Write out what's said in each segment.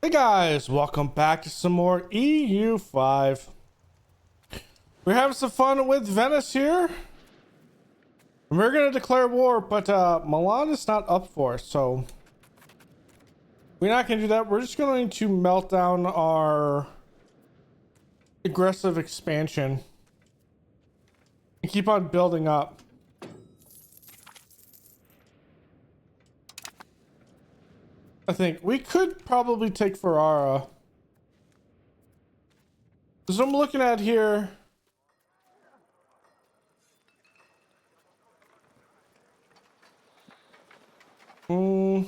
Hey guys, welcome back to some more EU5. We're having some fun with Venice here. And we're gonna declare war, but Milan is not up for it, so we're not gonna do that. We're just going to melt down our aggressive expansion and keep on building up. I think we could probably take Ferrara. Because I'm looking at here. They're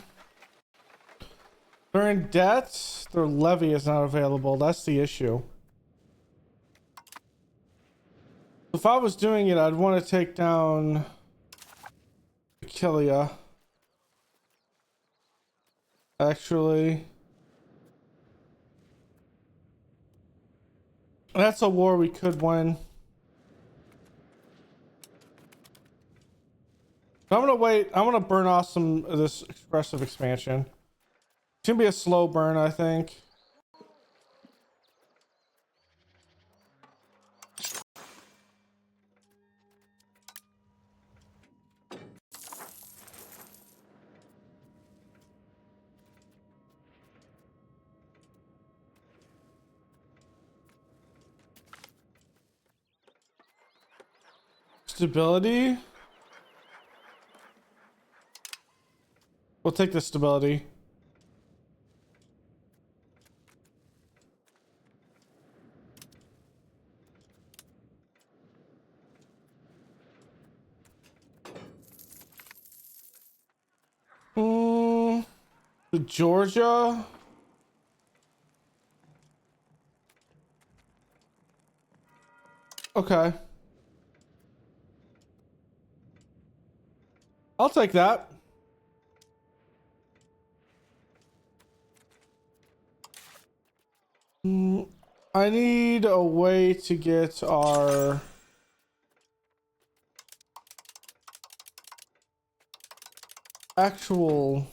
in debt. Their levy is not available. That's the issue. If I was doing it, I'd want to take down Aquilia. Actually, that's a war we could win. I'm gonna wait. I'm gonna burn off some of this aggressive expansion. It's gonna be a slow burn, I think. Stability. We'll take the stability. The Georgia. Okay. I'll take that. I need a way to get our actual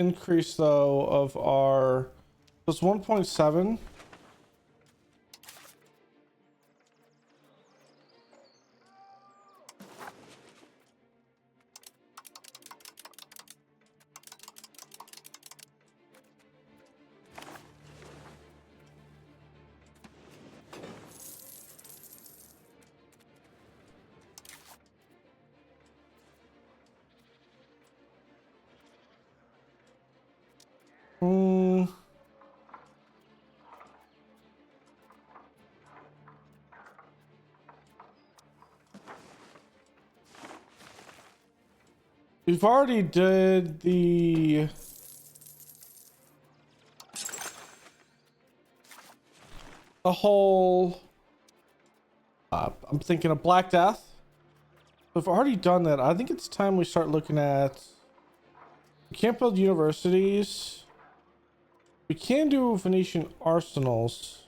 increase though of our was 1.7. We've already did the whole I'm thinking of Black Death. We've already done that. I think it's time we start looking at, we can't build universities. We can do Venetian arsenals.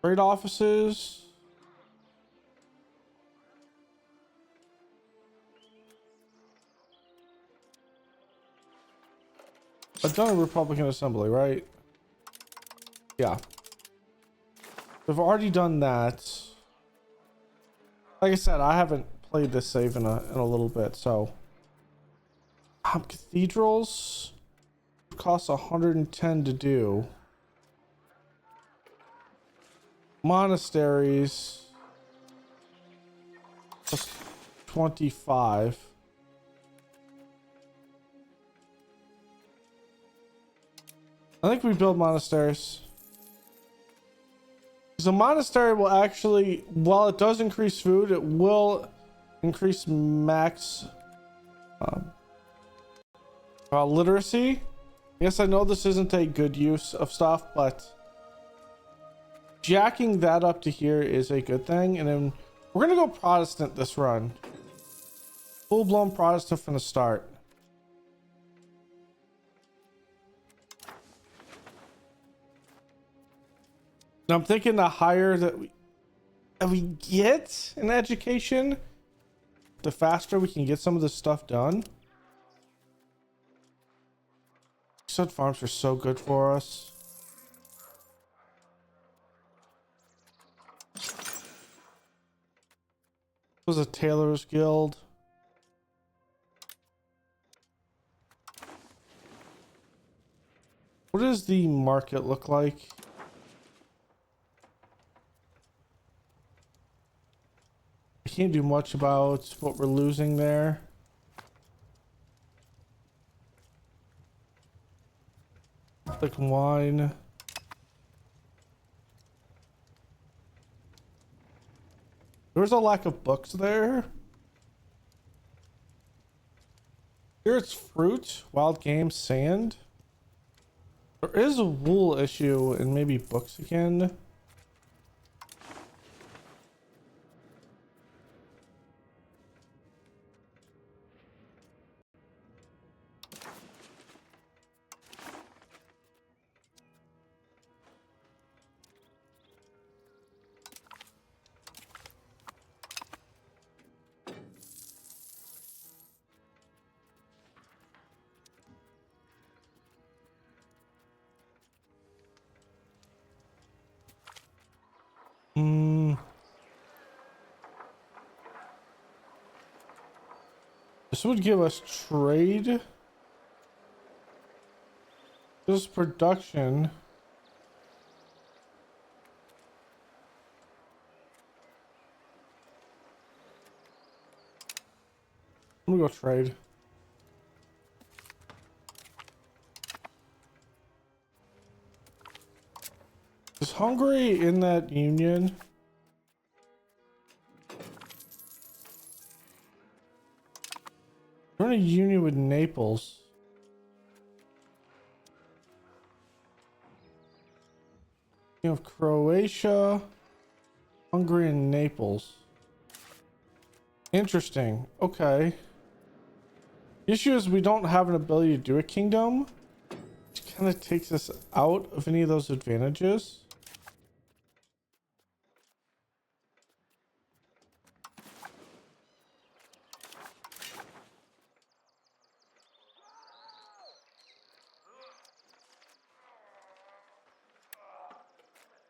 Trade offices. I've done a Republican Assembly, right? Yeah. We've already done that. Like I said, I haven't played this save in a little bit, so. Cathedrals cost 110 to do. Monasteries plus 25. I think we build monasteries. So monastery will actually, while it does increase food, it will increase max literacy. Yes, I know this isn't a good use of stuff, but jacking that up to here is a good thing. And then we're gonna go Protestant this run. Full-blown Protestant from the start. And I'm thinking the higher that we get in education, the faster we can get some of this stuff done. stud farms are so good for us. This was a tailor's guild. What does the market look like? I can't do much about what we're losing there. Like wine. There's a lack of books there. Here it's fruit, wild game, sand. There is a wool issue and maybe books again. This would give us trade. This is production. I'm gonna go trade. Is Hungary in that union? We're in a union with Naples. You have Croatia, Hungary, and Naples. Interesting. Okay. The issue is we don't have an ability to do a kingdom, which kind of takes us out of any of those advantages.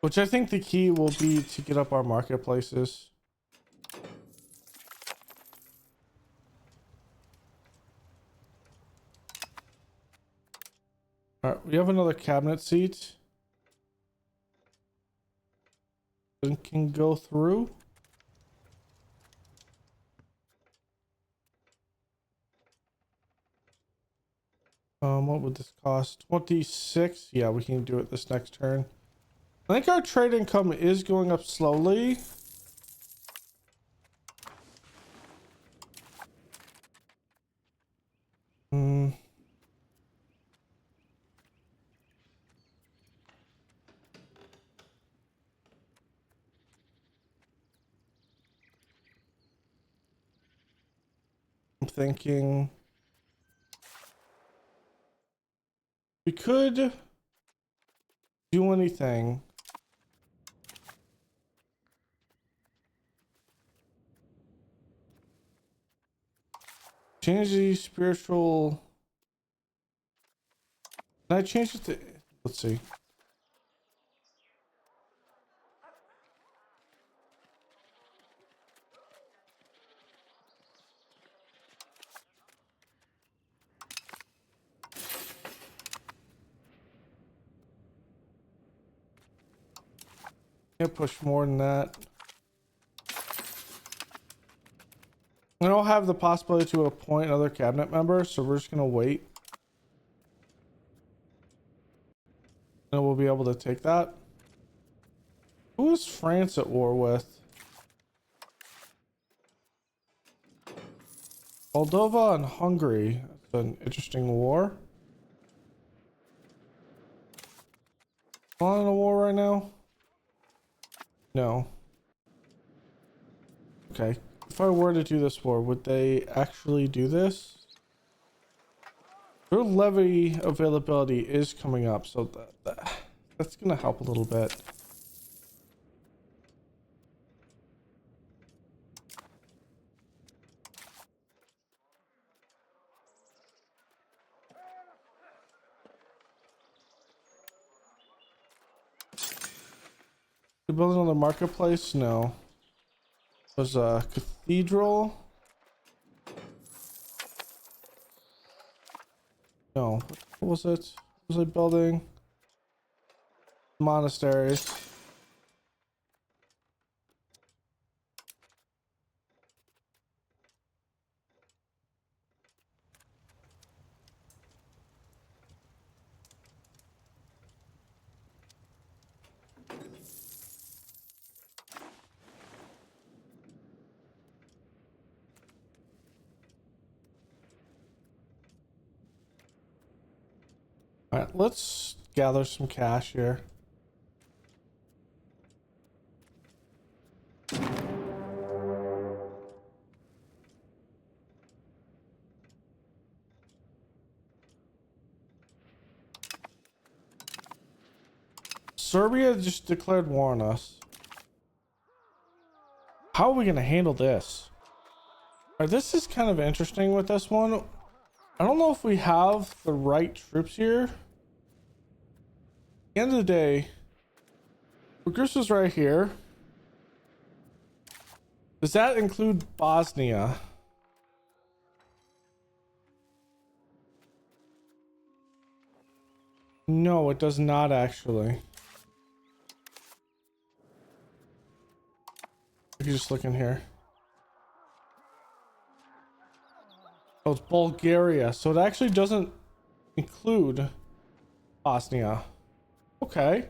Which I think the key will be to get up our marketplaces. All right, we have another cabinet seat. And can go through. What would this cost? 26. Yeah, we can do it this next turn. I think our trade income is going up slowly. I'm thinking we could do anything. Change the spiritual. Can I change it to? Let's see. Can't push more than that. I don't have the possibility to appoint another cabinet member, so we're just gonna wait. And we'll be able to take that. Who is France at war with? Moldova and Hungary. That's an interesting war. On a war right now? No. Okay. If I were to do this war, would they actually do this? Their levy availability is coming up, so that's gonna help a little bit. We build another marketplace? No. There's a cathedral. No. What was it? What was I building? Monasteries. All right, let's gather some cash here. Serbia just declared war on us. How are we going to handle this? All right, this is kind of interesting with this one. I don't know if we have the right troops here. At the end of the day, is right here. Does that include Bosnia? No, it does not actually. I can just look in here. Oh, it's Bulgaria. So it actually doesn't include Bosnia. Okay.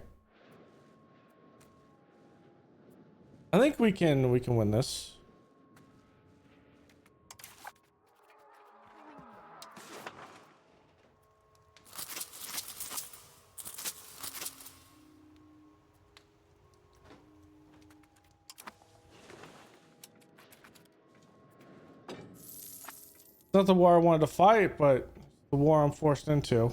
I think we can win this. It's not the war I wanted to fight, but the war I'm forced into.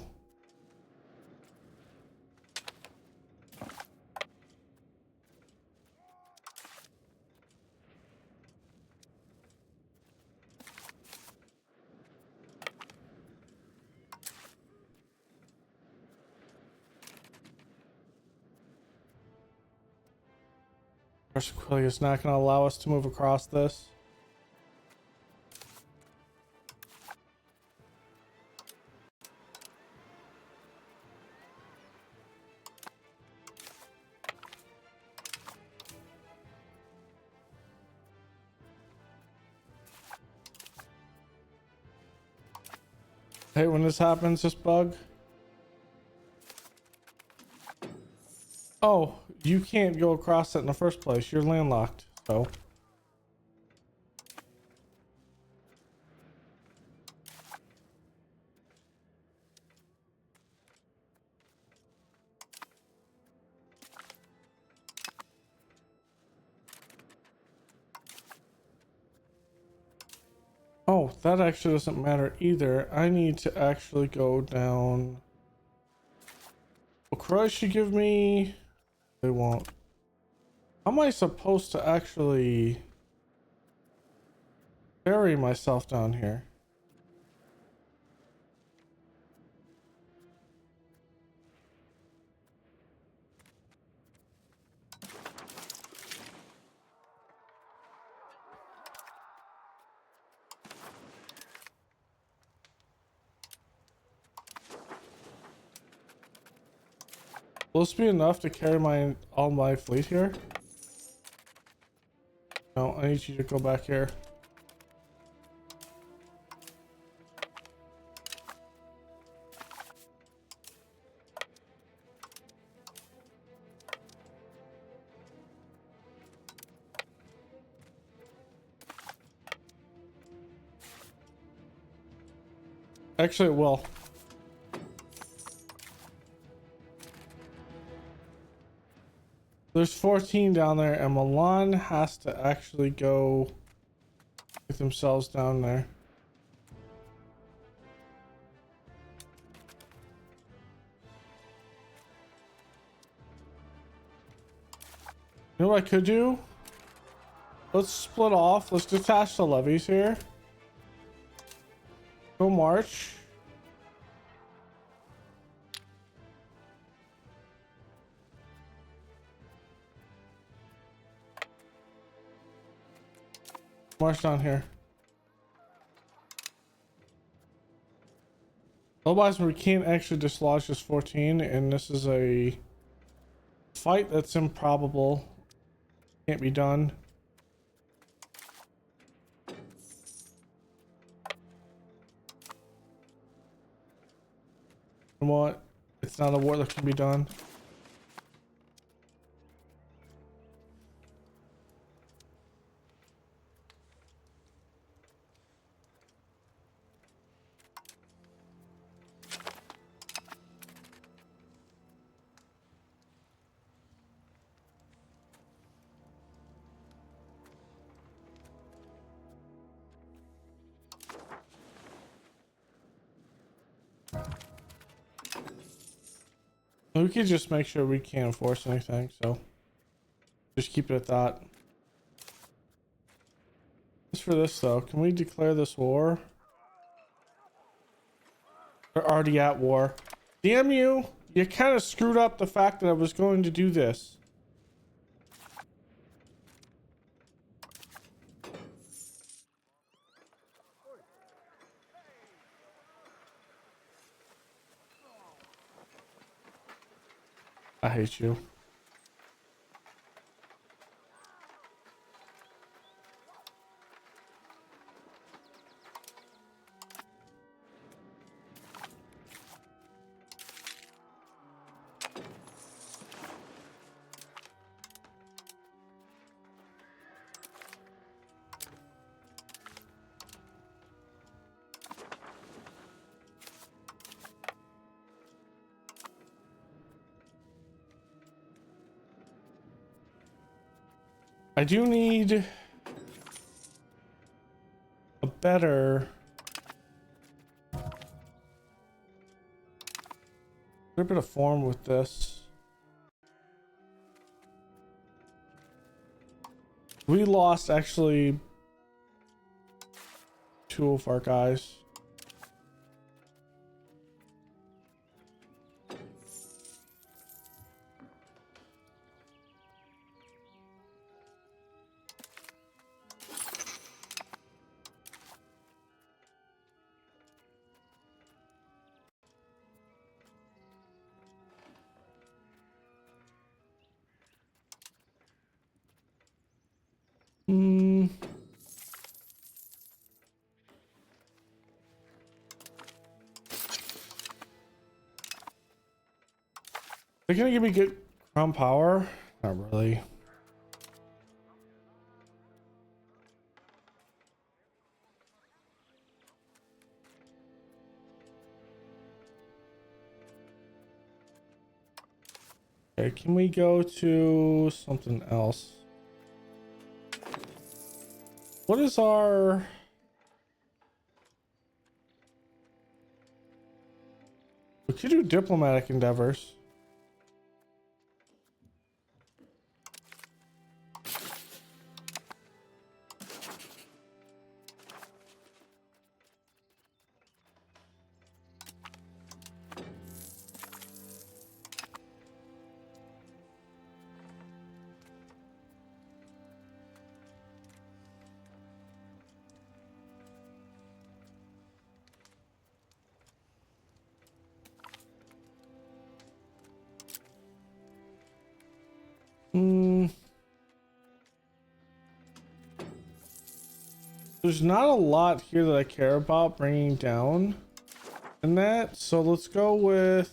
Quilly is not going to allow us to move across this. Hey, when this happens, this bug. Oh, you can't go across it in the first place. You're landlocked. So. Oh, that actually doesn't matter either. I need to actually go down. Will Croatia give me? They won't. How am I supposed to actually bury myself down here? Will this be enough to carry all my fleet here? No, I need you to go back here. Actually, it will. There's 14 down there, and Milan has to actually go get themselves down there. You know what I could do? Let's split off. Let's detach the levies here. Go march. March down here. Otherwise, we can't actually dislodge this 14, and this is a fight that's improbable. Can't be done. You know what? It's not a war that can be done. We could just make sure we can't enforce anything, so just keep it at that. As for this though, can we declare this war? We're already at war. Damn you! You kind of screwed up the fact that I was going to do this. I hate you. I do need a better bit of form with this. We lost actually 2 of our guys. They're gonna give me good crown power? Not really. Okay, can we go to something else? What is our... We could do diplomatic endeavors. There's not a lot here that I care about bringing down in that, so let's go with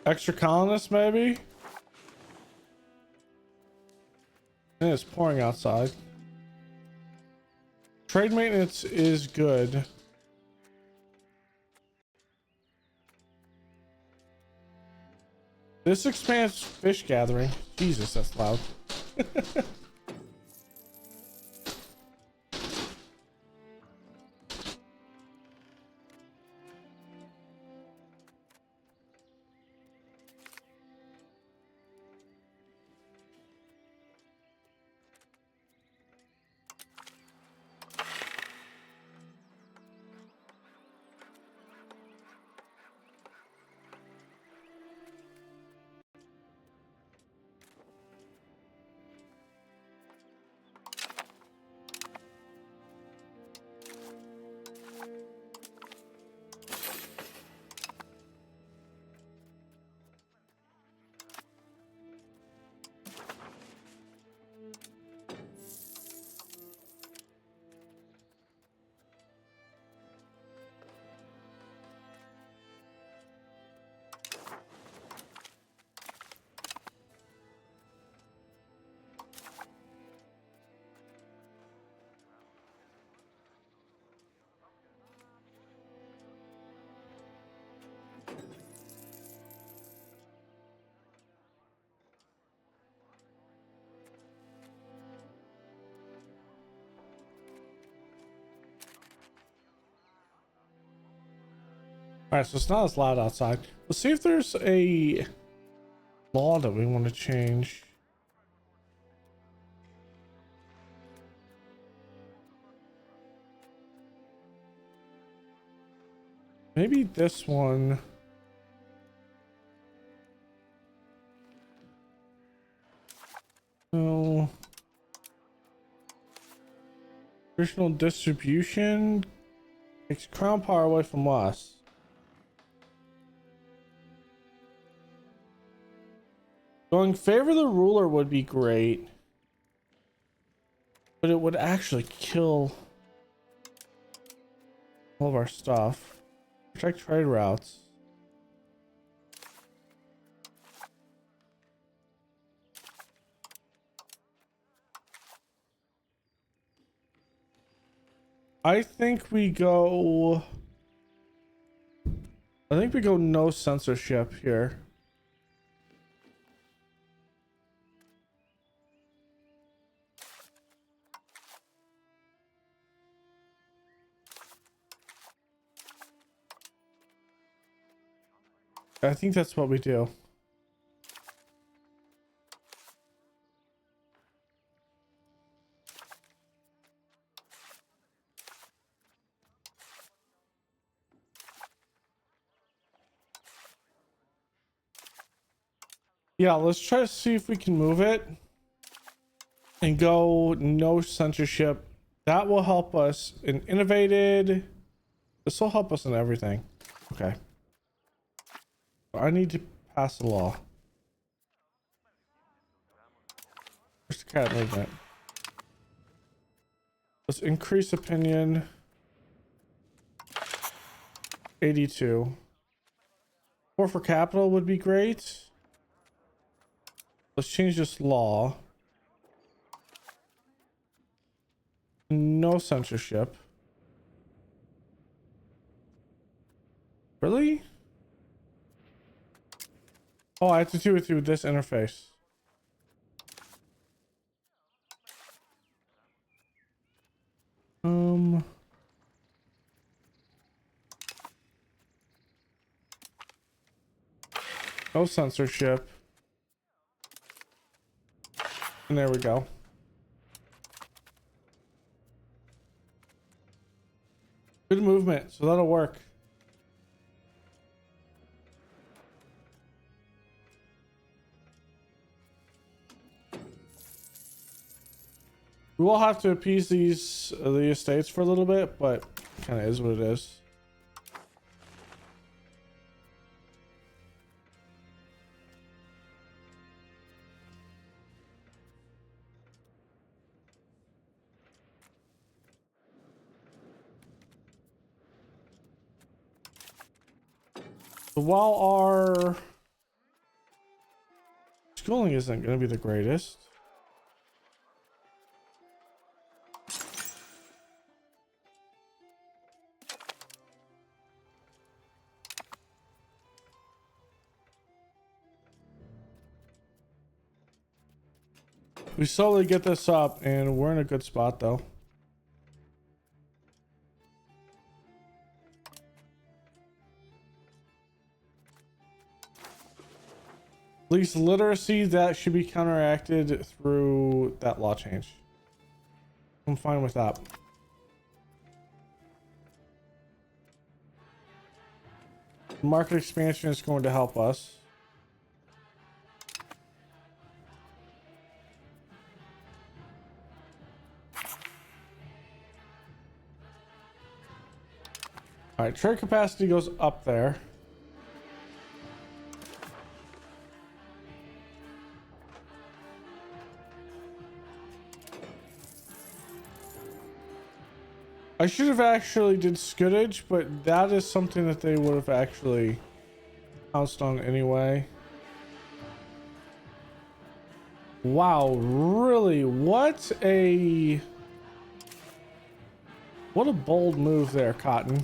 extra colonists maybe. And it's pouring outside. Trade maintenance is good. This expands fish gathering. Jesus, that's loud. All right, so it's not as loud outside. Let's see if there's a law that we want to change. Maybe this one. No. Traditional distribution takes crown power away from us. Going favor the ruler would be great, but it would actually kill all of our stuff. Protect trade routes. I think we go no censorship here. I think that's what we do. Yeah, let's try to see if we can move it and go no censorship. That will help us in innovated. This will help us in everything. Okay. I need to pass a law. Where's the cat movement? Let's increase opinion. 82. War for capital would be great. Let's change this law. No censorship. Really? Oh, I have to do it through this interface. No censorship. And there we go. Good movement, so that'll work. We will have to appease the estates for a little bit, but kind of is what it is. So while our schooling isn't going to be the greatest, we slowly get this up and we're in a good spot though. At least literacy, that should be counteracted through that law change. I'm fine with that. Market expansion is going to help us. All right, trade capacity goes up there. I should have actually did Scuddage, but that is something that they would have actually pounced on anyway. Wow, really? What a bold move there, Cotton.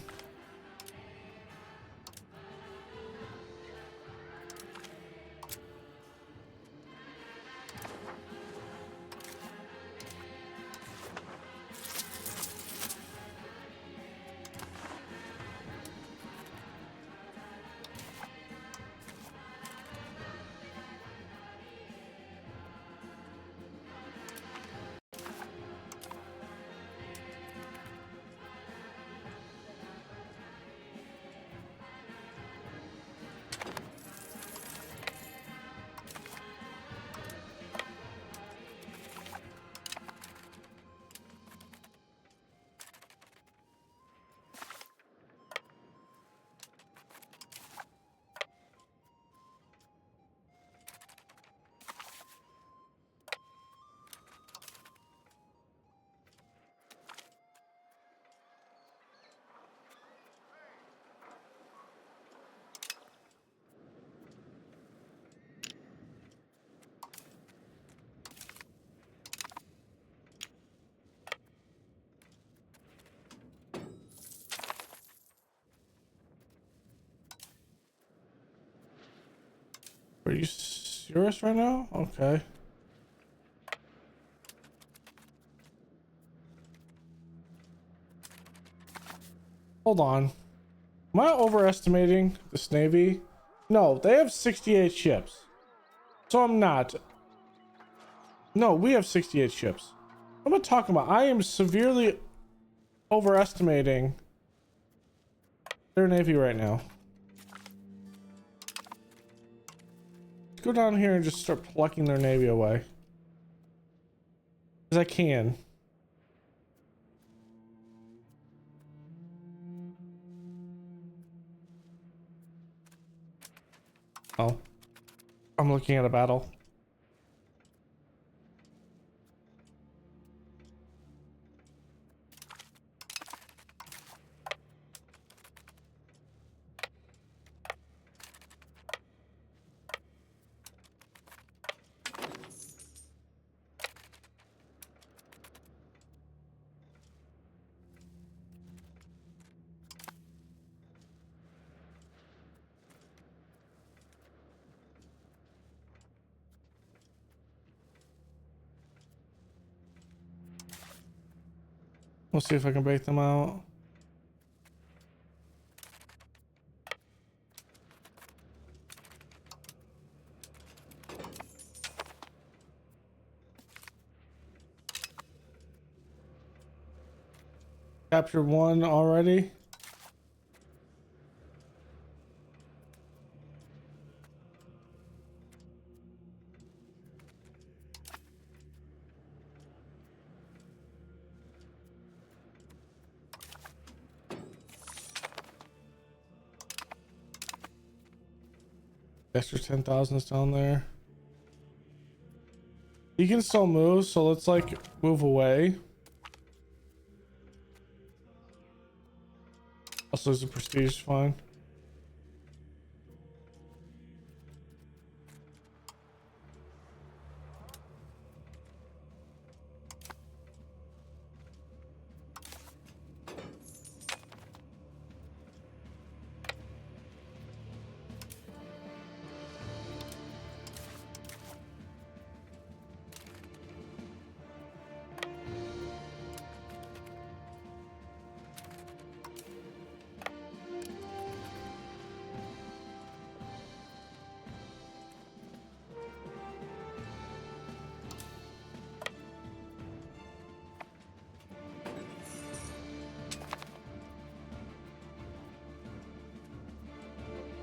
Are you serious right now? Okay. Hold on. Am I overestimating this Navy? No, they have 68 ships. So I'm not. No, we have 68 ships. What am I talking about? I am severely overestimating their Navy right now. Let's go down here and just start plucking their Navy away. Because I can. Oh. I'm looking at a battle. We'll see if I can bait them out. Capture one already. Extra 10,000 is down there. He can still move, so let's like move away. Also, there's a prestige, fine.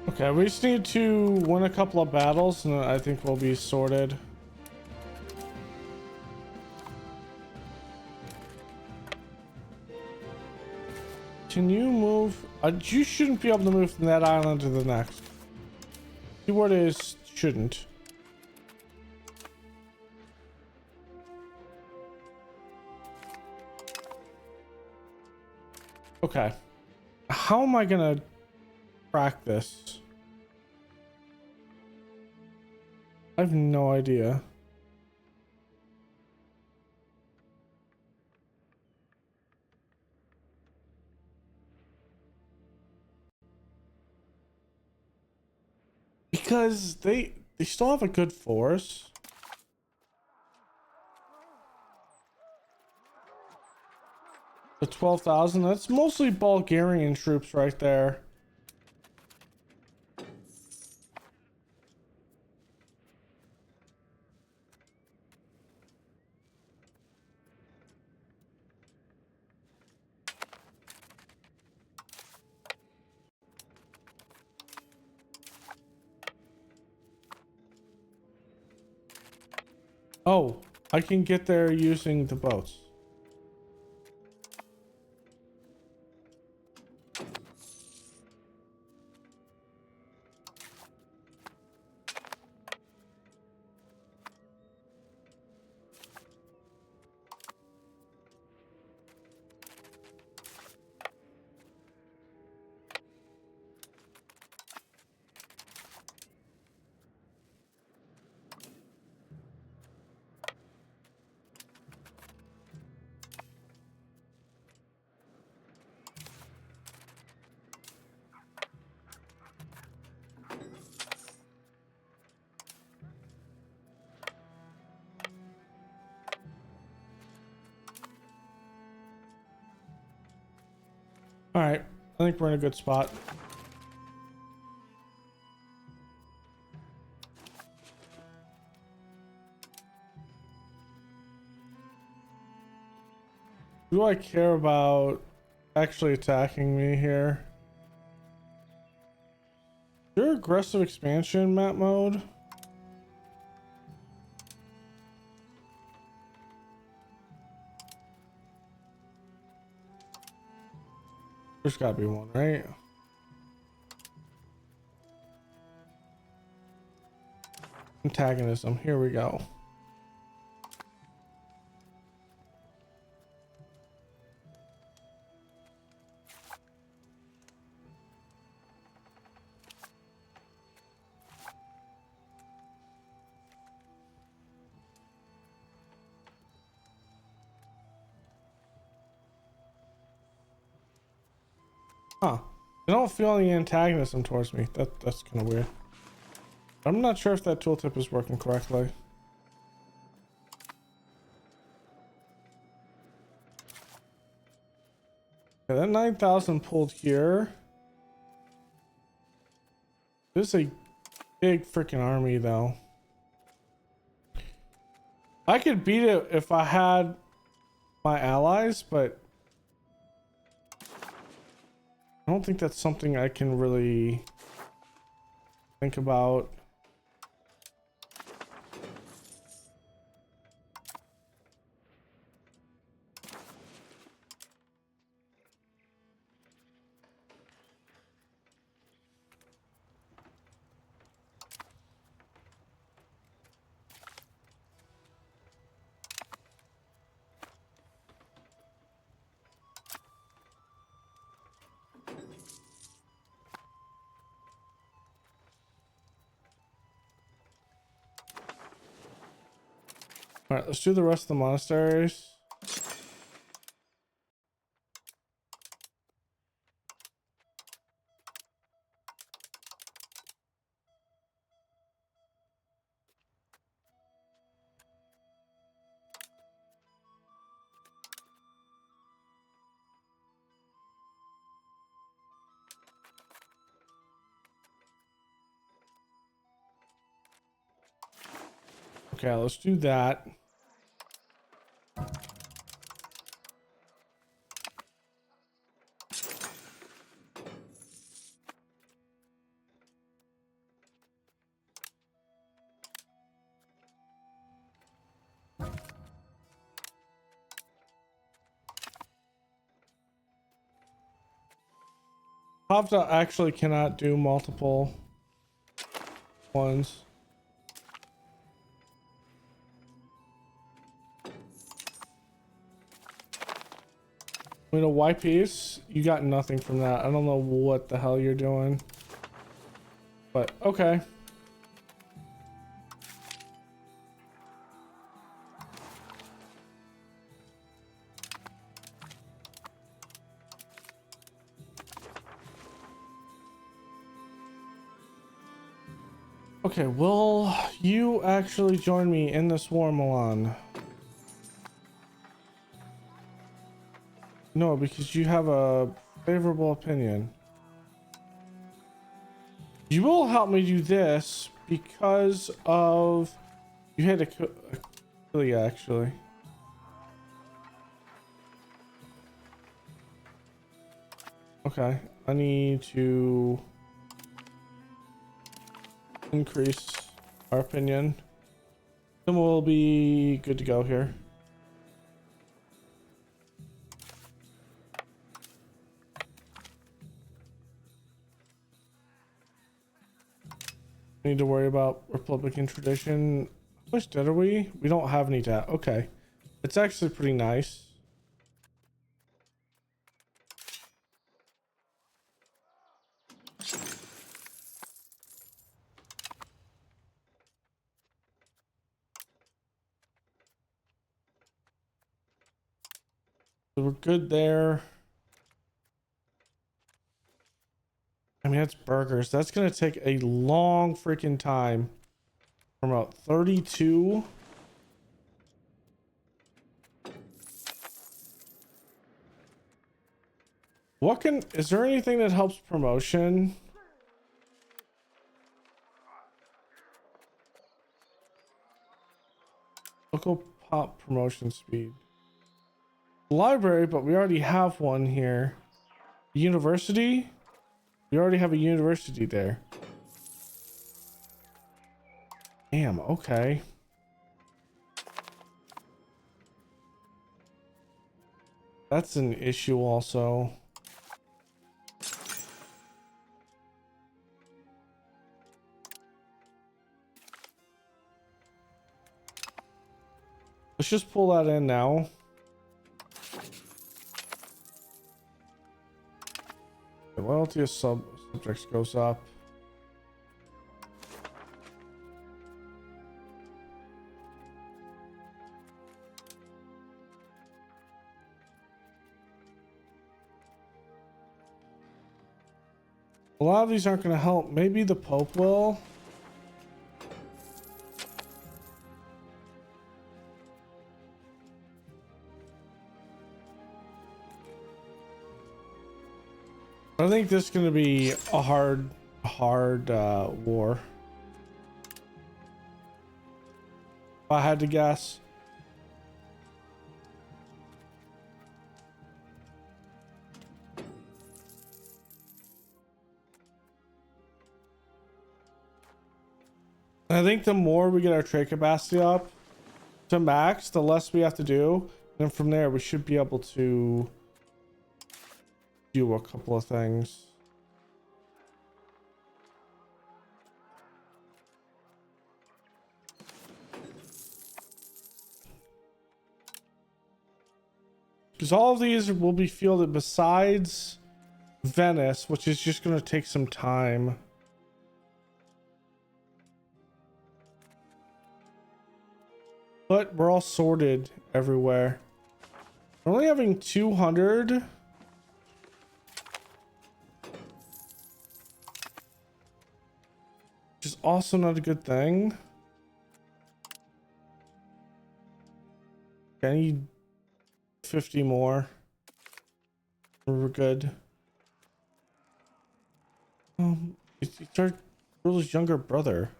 Okay, we just need to win a couple of battles and I think we'll be sorted. Can you move? You shouldn't be able to move from that island to the next. Keyword is shouldn't. Okay. How am I gonna crack this? I have no idea. Because they still have a good force. The 12,000, that's mostly Bulgarian troops right there. Oh, I can get there using the boats. All right, I think we're in a good spot. Do I care about actually attacking me here? Is there aggressive expansion map mode? There's gotta be one, right? Antagonism, here we go. Huh. I don't feel any antagonism towards me. That's kind of weird. I'm not sure if that tooltip is working correctly. Okay, that 9,000 pulled here. This is a big freaking army, though. I could beat it if I had my allies, but I don't think that's something I can really think about. All right, let's do the rest of the monasteries. Okay, let's do that. Pavda actually cannot do multiple ones. I mean, a Y piece, you got nothing from that. I don't know what the hell you're doing, but okay. Okay, will you actually join me in this war, Milan? No, because you have a favorable opinion. You will help me do this because of you had a actually. Okay, I need to increase our opinion. Then we'll be good to go here. Need to worry about Republican tradition. How much debt are we? We don't have any debt. Okay. It's actually pretty nice. So we're good there. I mean, that's burgers. That's going to take a long freaking time. From about 32. What can, is there anything that helps promotion? Local pop promotion speed. Library, but we already have one here. University? We already have a university there. Damn, okay. That's an issue also. Let's just pull that in now. The loyalty of subjects goes up. A lot of these aren't going to help. Maybe the Pope will. I think this is going to be a hard war. If I had to guess. I think the more we get our trade capacity up to max, the less we have to do. And from there, we should be able to do a couple of things. Because all of these will be fielded besides Venice, which is just going to take some time. But we're all sorted everywhere. We're only having 200. Which is also not a good thing. I need 50 more. We're good. It's our ruler's younger brother.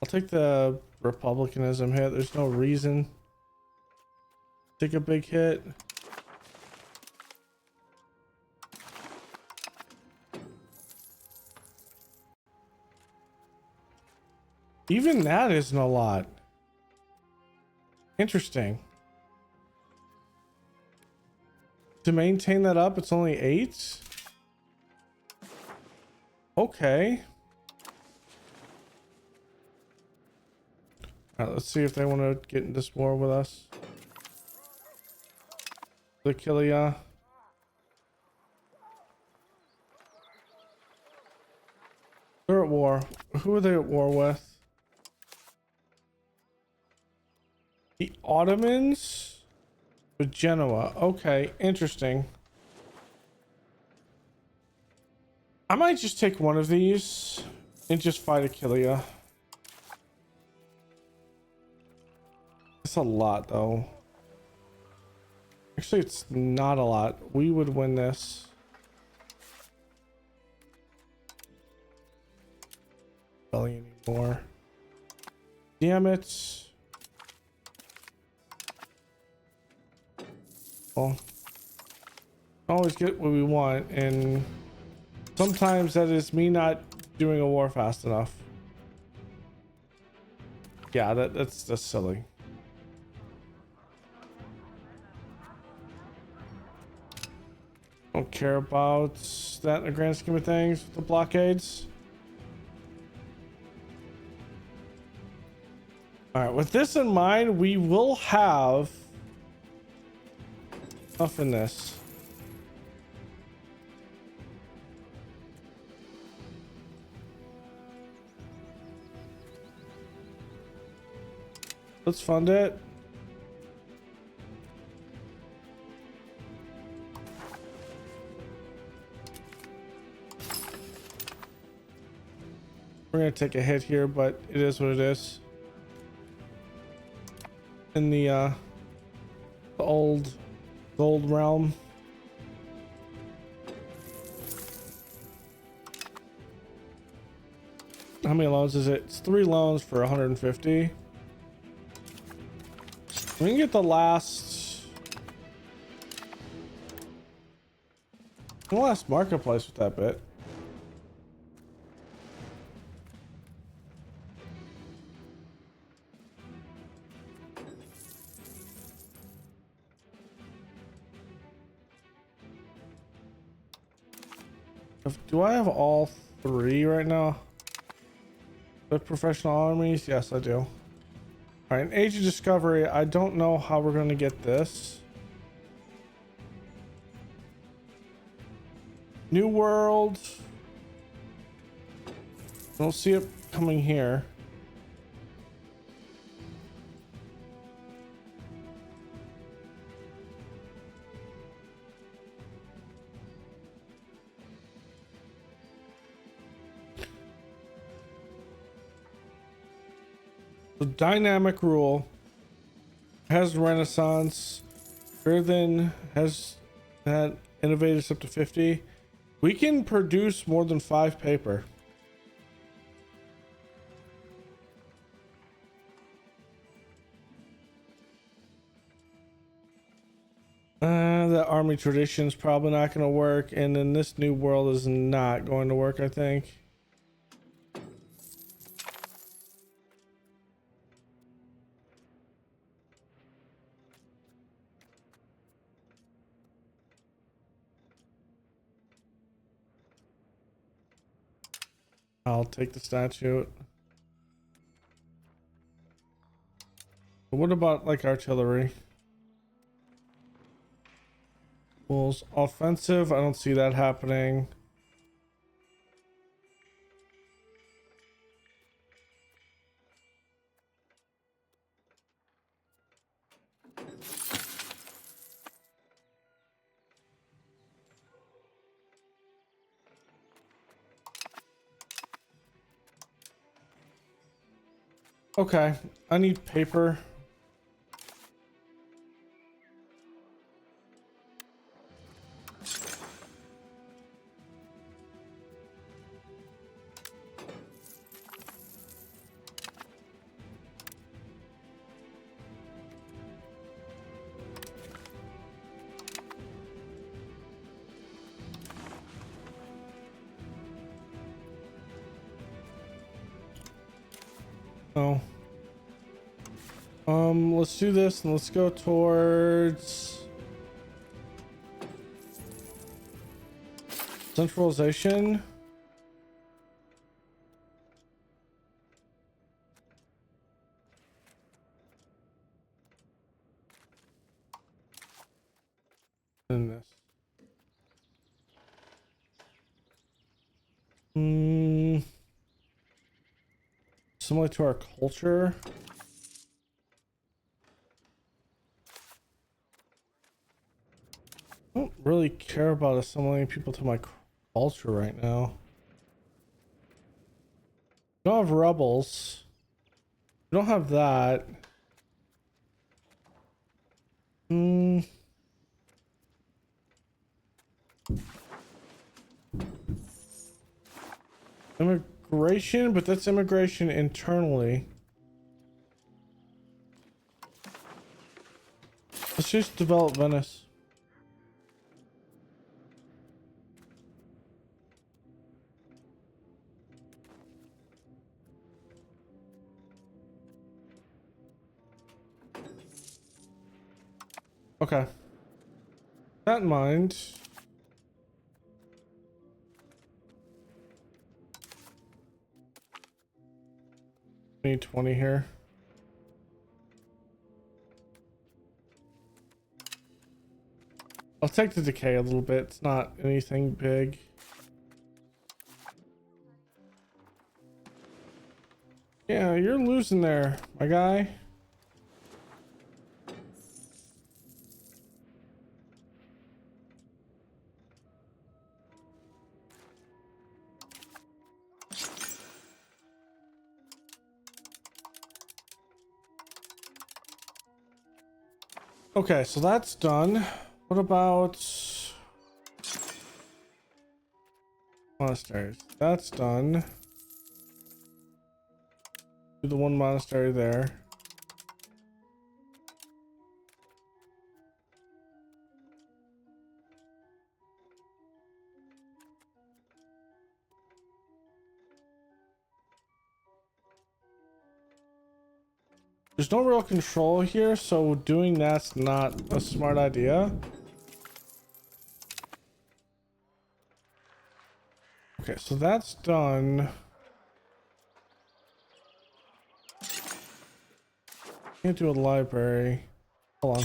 I'll take the republicanism hit. There's no reason to take a big hit. Even that isn't a lot. Interesting. To maintain that up, it's only 8. Okay. Alright, let's see if they want to get into this war with us. The Kilia. They're at war. Who are they at war with? The Ottomans with Genoa. Okay, interesting. I might just take one of these and just fight Aquilia. It's a lot though. Actually, it's not a lot. We would win this. Barely anymore. Damn it. Well, always get what we want, and sometimes that is me not doing a war fast enough. Yeah, that's just silly. Don't care about that in the grand scheme of things with the blockades. All right, with this in mind, we will have stuff in this. Let's fund it. We're gonna take a hit here, but it is what it is. In the old gold realm. How many loans is it? It's 3 loans for 150. We can get the last marketplace with that bit. Do I have all 3 right now? The professional armies? Yes, I do. All right, in Age of Discovery, I don't know how we're going to get this. New World. I don't see it coming here. The dynamic rule has Renaissance. Earthen has had innovators up to 50. We can produce more than 5 paper. The army tradition is probably not going to work, and then this new world is not going to work, I think. I'll take the statue. What about like artillery? Bulls offensive. I don't see that happening. Okay, I need paper. Oh. Let's do this and let's go towards centralization. And this. Similar to our culture. I don't really care about assimilating people to my culture right now. We don't have rebels. We don't have that. Immigration, but that's immigration internally. Let's just develop Venice. Okay. That in mind. Need 20 here. I'll take the decay a little bit. It's not anything big. Yeah, you're losing there, my guy. Okay, so that's done. What about monasteries? That's done. Do the one monastery there. There's no real control here, so doing that's not a smart idea. Okay, so that's done. Can't do a library. Hold on.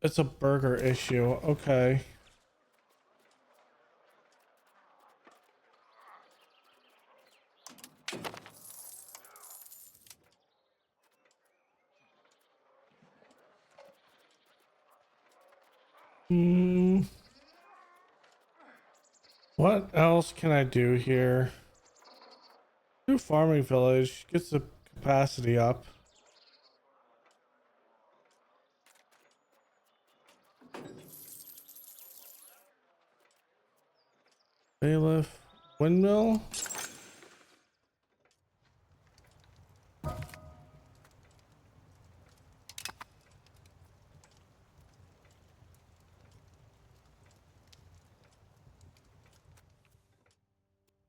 It's a burger issue. Okay. What else can I do here? Do farming village, gets the capacity up. Bailiff, windmill.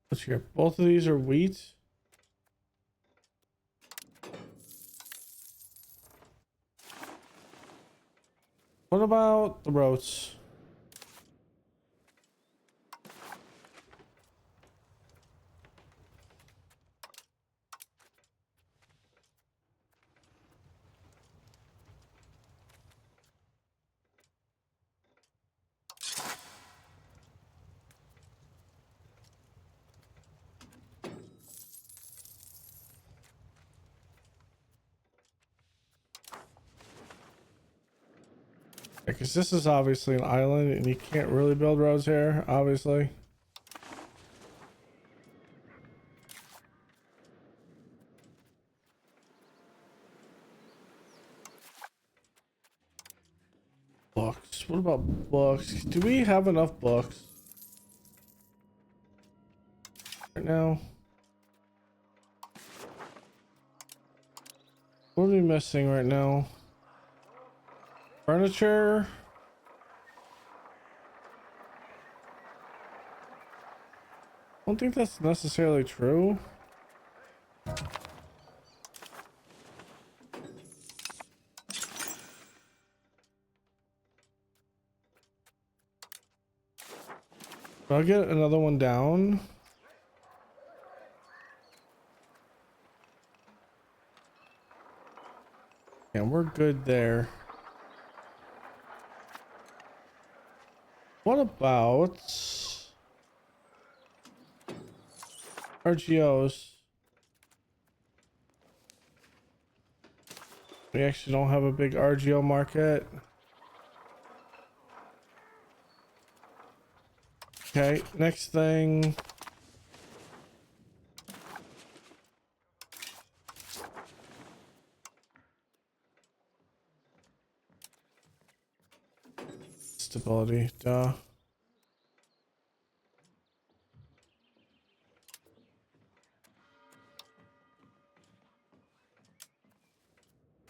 What's here? Both of these are wheat. What about the roads? Because this is obviously an island and you can't really build roads here, obviously. Books. What about books? Do we have enough books right now? What are we missing right now? Furniture. I don't think that's necessarily true. I'll get another one down. Yeah, we're good there. What about RGOs? We actually don't have a big RGO market. Okay, next thing. Stability, duh.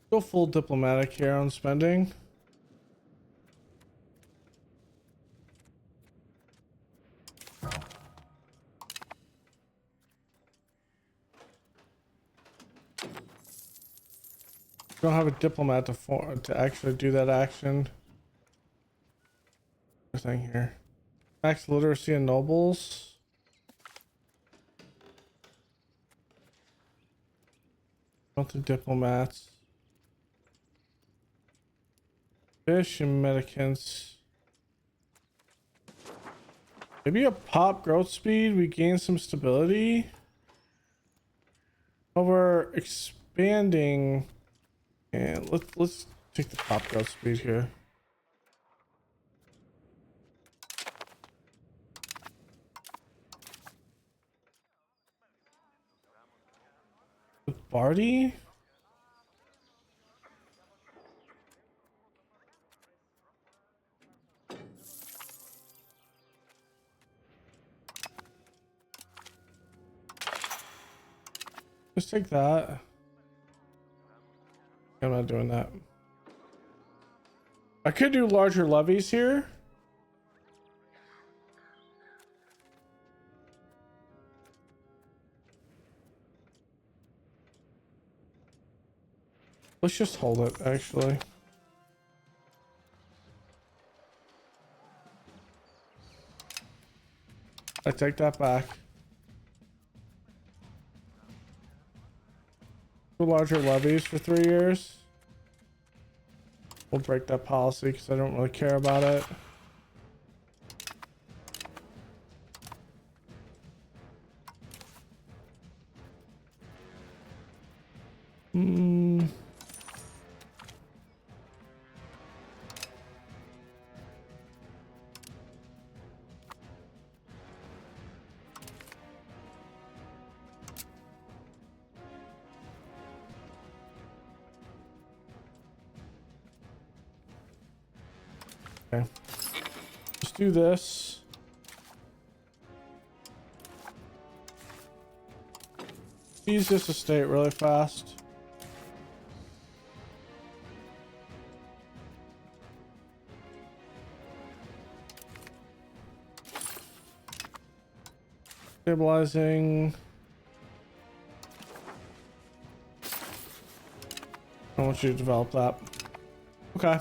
Go full diplomatic here on spending. Don't have a diplomat to actually do that action. Thing here. Max literacy and nobles. Not the diplomats. Fish and medicants. Maybe a pop growth speed. We gain some stability. Over expanding. And let's take the pop growth speed here. Barty? Just take that. I'm not doing that. I could do larger levies here. Let's just hold it, actually. I take that back. Two larger levies for 3 years. We'll break that policy because I don't really care about it. Okay. Let's do this. Use this estate really fast. Stabilizing. I want you to develop that. Okay.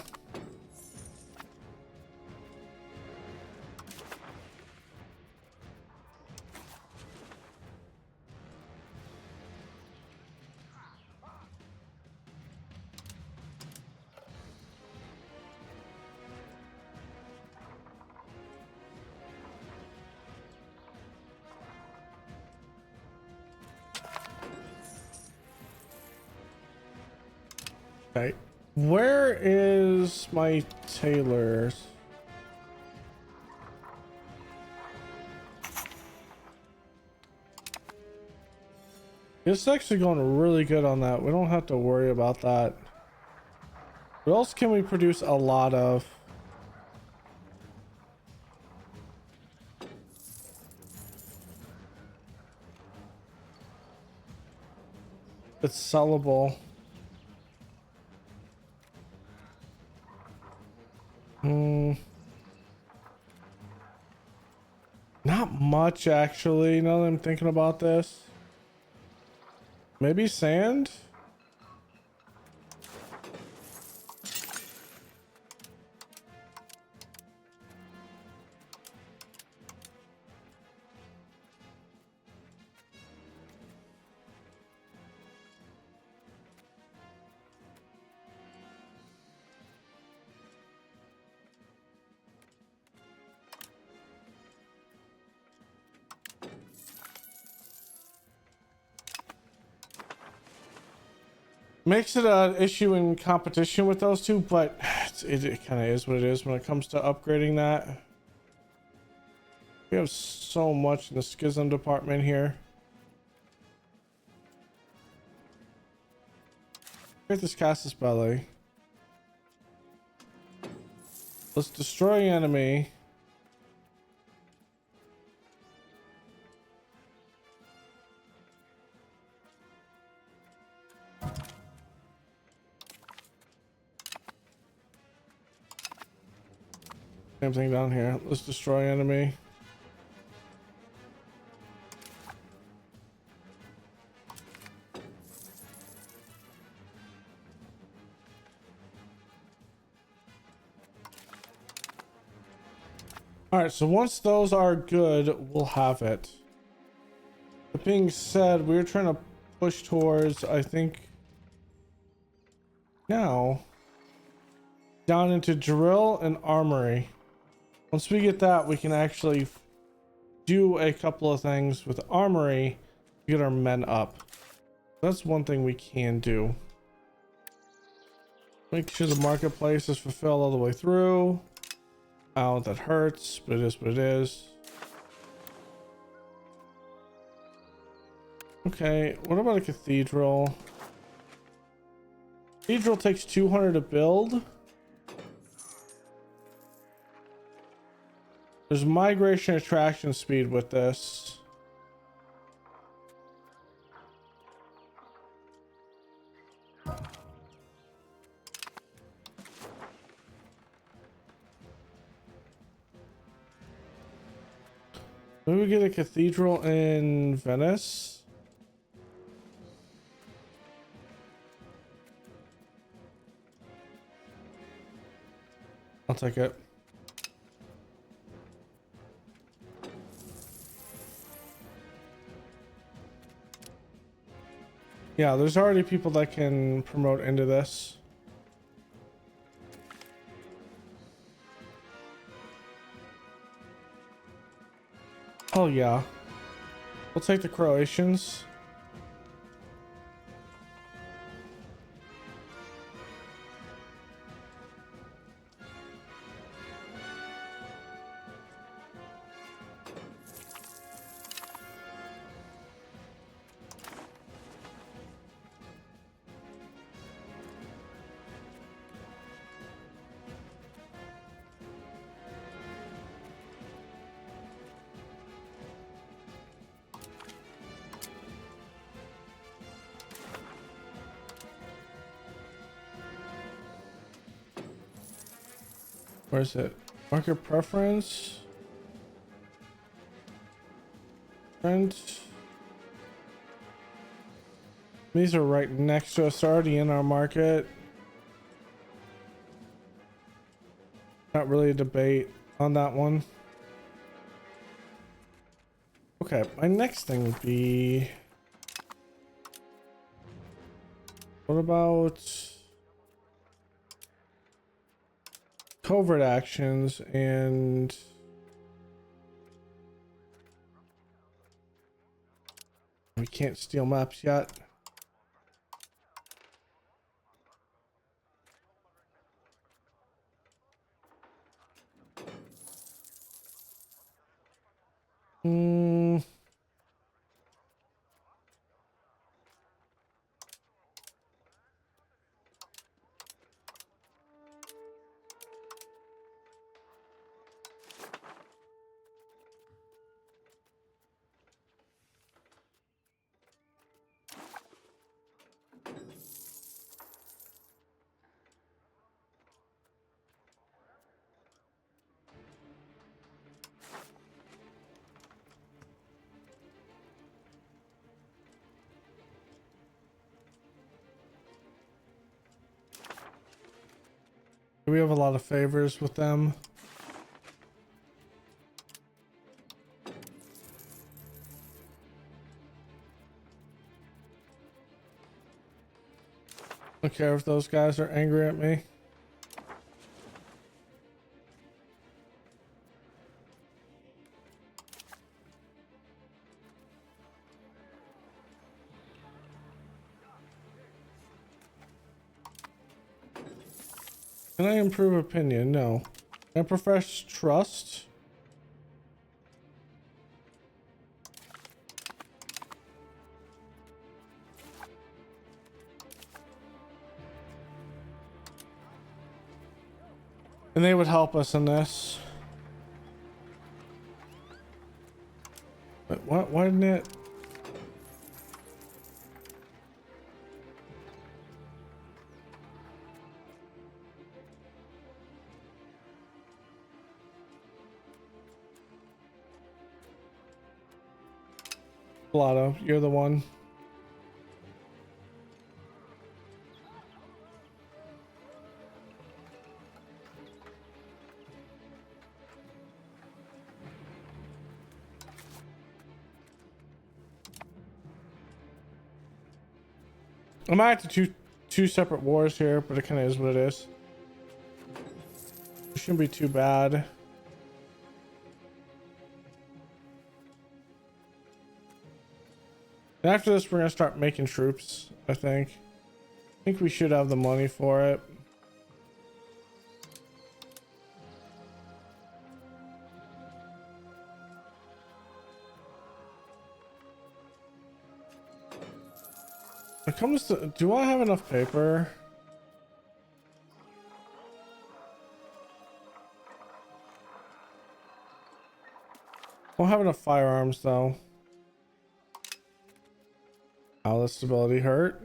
Okay. Where is my tailors? It's actually going really good on that. We don't have to worry about that. What else can we produce a lot of? It's sellable. Not much, actually, now that I'm thinking about this. Maybe sand? Makes it an issue in competition with those two, but it kind of is what it is when it comes to upgrading that. We have so much in the schism department here. Get this Casus Belli. Let's destroy enemy. Same thing down here. Let's destroy enemy. All right, so once those are good, we'll have it. That being said, we're trying to push towards, I think, now down into drill and armory. Once we get that, we can actually do a couple of things with armory to get our men up. That's one thing we can do. Make sure the marketplace is fulfilled all the way through. Ow, that hurts, but it is what it is. Okay, what about a cathedral? Cathedral takes 200 to build. There's migration attraction speed with this. Maybe we get a cathedral in Venice. I'll take it. Yeah, there's already people that can promote into this. Oh yeah. We'll take the Croatians. Where's it? Market preference. Print. These are right next to us, already in our market. Not really a debate on that one. Okay, my next thing would be, what about covert actions? And we can't steal maps yet. We have a lot of favors with them. Don't care if those guys are angry at me. Can I improve opinion? No. Can I profess trust? And they would help us in this. But what? Why didn't it? Blotto, you're the one. I'm at two separate wars here, but it kind of is what it is. It shouldn't be too bad. And after this, we're gonna start making troops, I think. I think we should have the money for it. When it comes to, do I have enough paper? I don't have enough firearms though. How the stability hurt?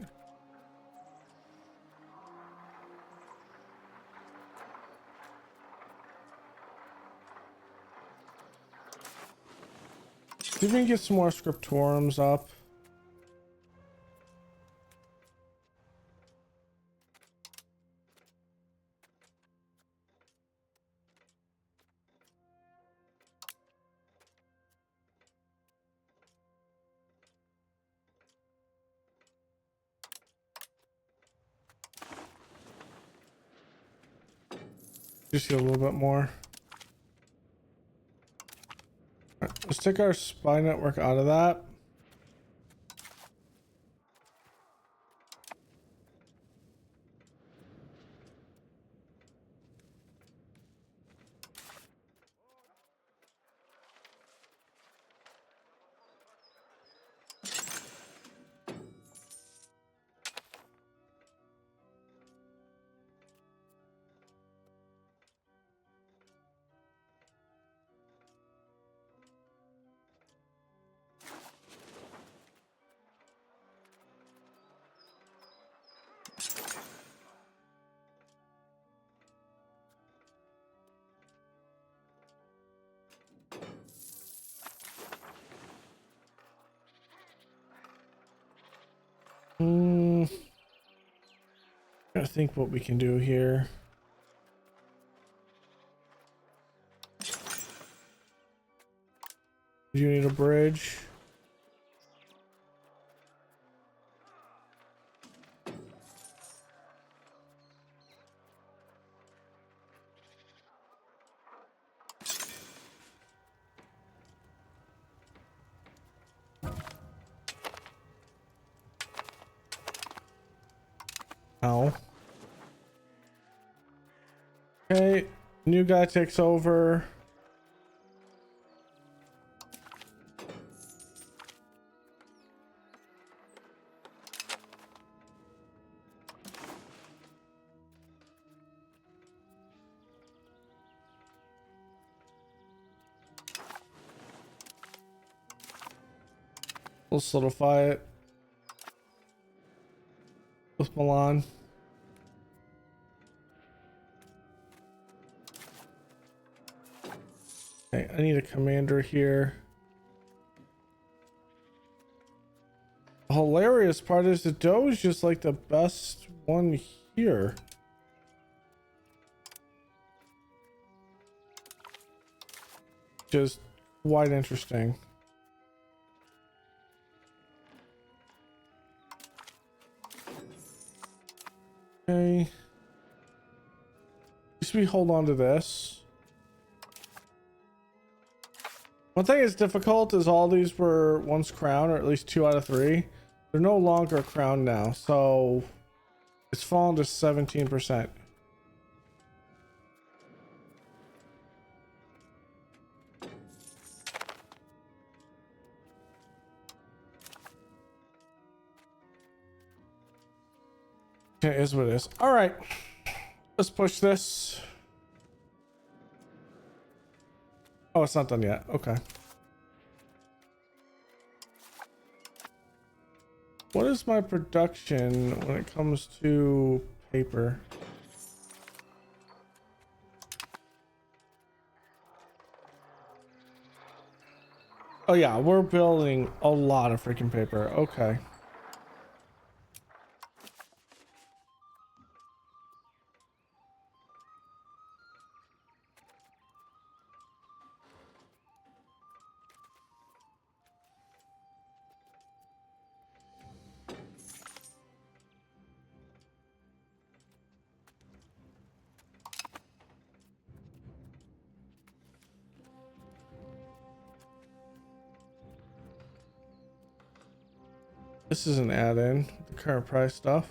See if we can get some more scriptorums up. Just get a little bit more. All right, let's take our spy network out of that. I think what we can do here. Do you need a bridge? Ow. Okay, new guy takes over. We'll solidify it with Milan. Okay, I need a commander here. The hilarious part is the Doge is just like the best one here. Just quite interesting. Okay. Just we hold on to this. One thing that's difficult is all these were once crowned, or at least 2 out of 3. They're no longer crowned now, so it's fallen to 17%. Okay, is what it is. All right, let's push this. Oh, it's not done yet. Okay. What is my production when it comes to paper? Oh yeah, we're building a lot of freaking paper. Okay. This is an add-in, the current price stuff.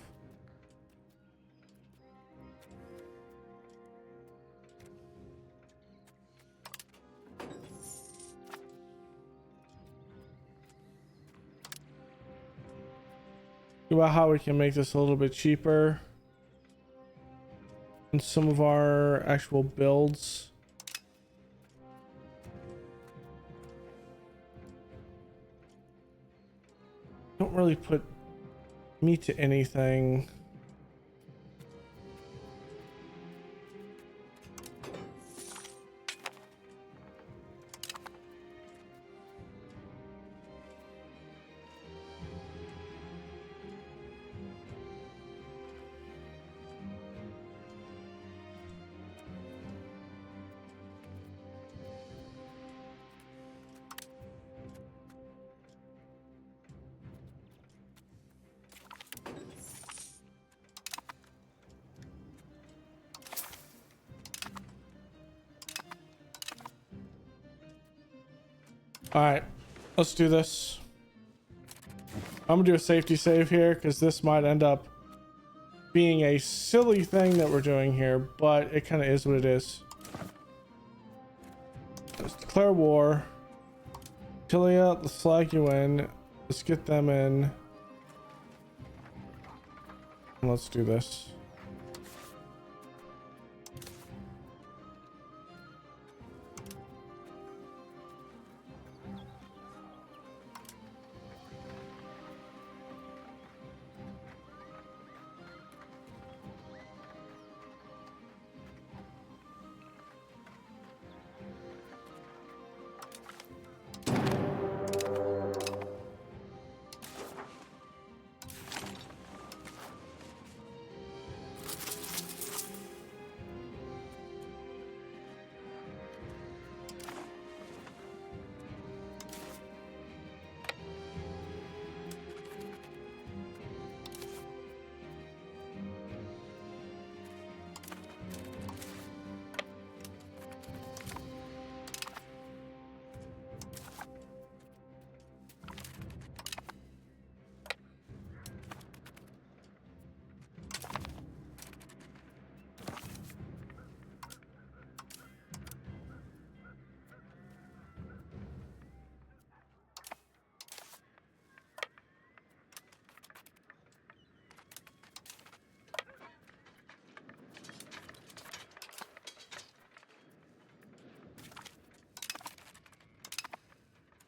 About how we can make this a little bit cheaper in some of our actual builds. Don't really put meat to anything. All right, let's do this. I'm gonna do a safety save here because this might end up being a silly thing that we're doing here, but it kind of is what it is. Let's declare war. Tilia, let's flag you in. Let's get them in. And let's do this.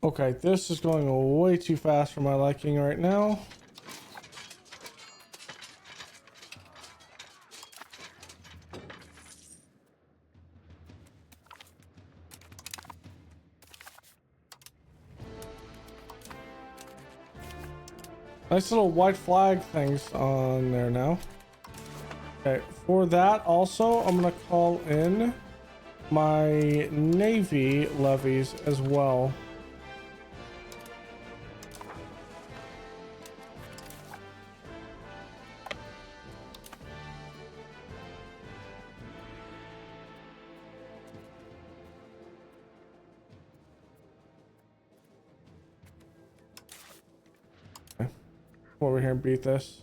Okay, this is going way too fast for my liking right now. Nice little white flag things on there now. Okay, for that also, I'm gonna call in my Navy levies as well. Over here and beat this.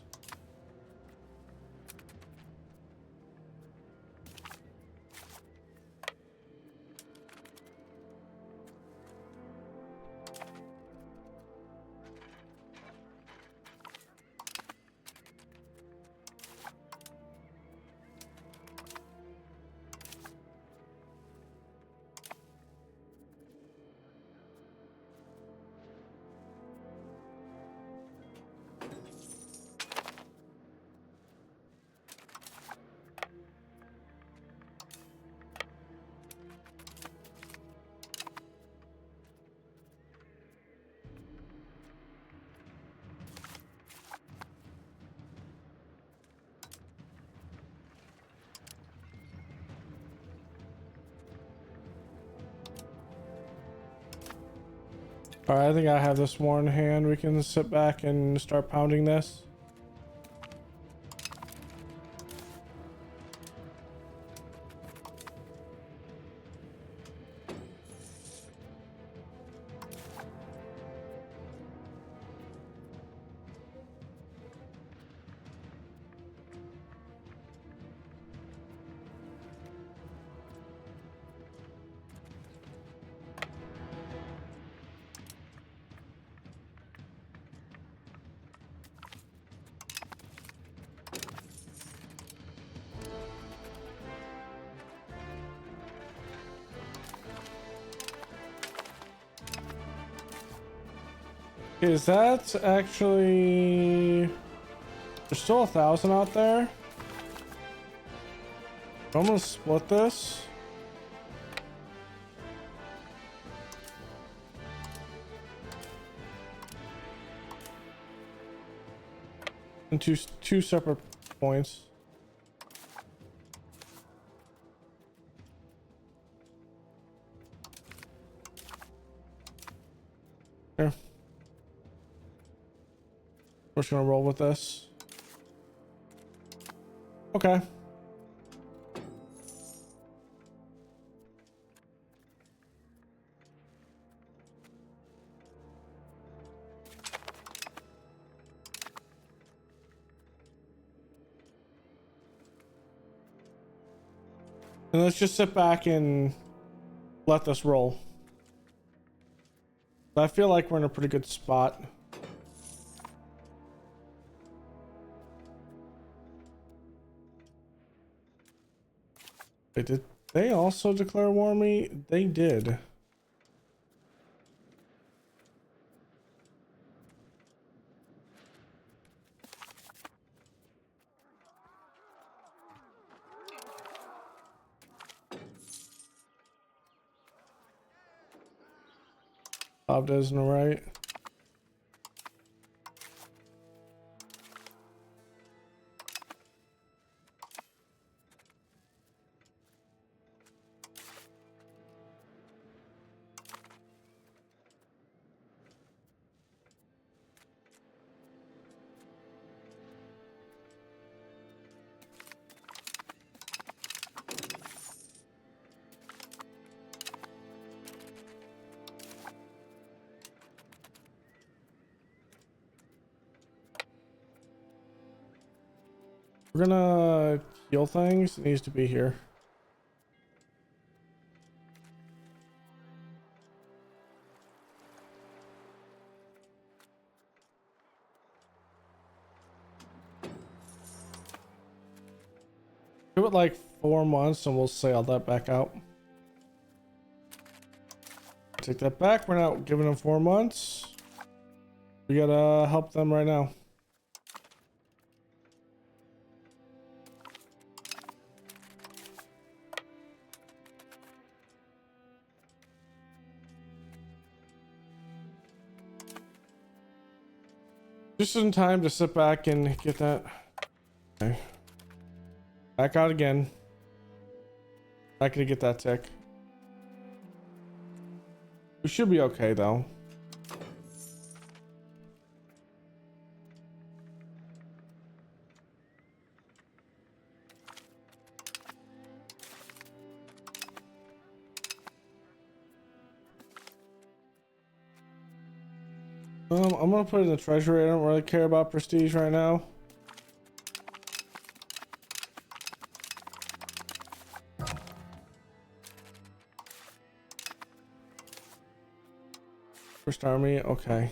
All right, I think I have this more in hand. We can sit back and start pounding this. Is that actually... There's still 1,000 out there. I'm gonna split this. Into two separate points. Here. We're just gonna roll with this. Okay. And let's just sit back and let this roll. I feel like we're in a pretty good spot. Wait, did they also declare war on me? They did. Bob doesn't right. We're gonna heal things. It needs to be here. Give it like 4 months and we'll sail that back out. Take that back. We're not giving them 4 months. We gotta help them right now. Just in time to sit back and get that. Okay. Back out again. Not gonna get that tick. We should be okay though. I'm gonna put it in the treasury. I don't really care about prestige right now. First army, okay.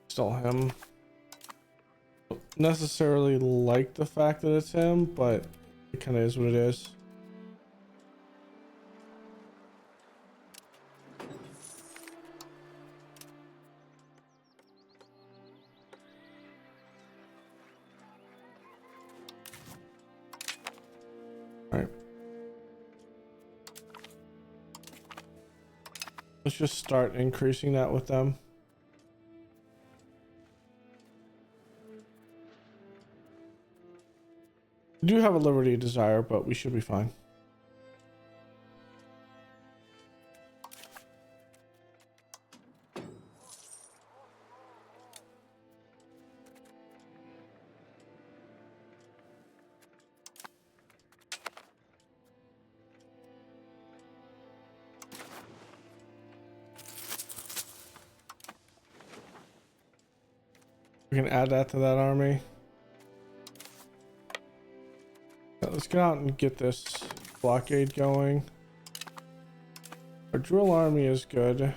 Still him. Don't necessarily like the fact that it's him, but it kind of is what it is. Let's just start increasing that with them. We do have a liberty desire, but we should be fine. We can add that to that army. Let's get out and get this blockade going. Our drill army is good.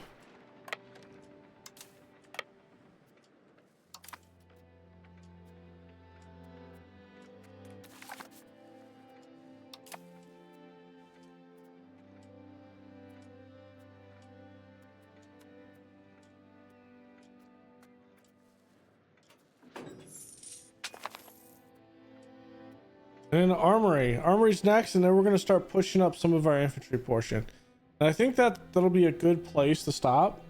And then armory. Armory's next, and then we're going to start pushing up some of our infantry portion. And I think that'll be a good place to stop.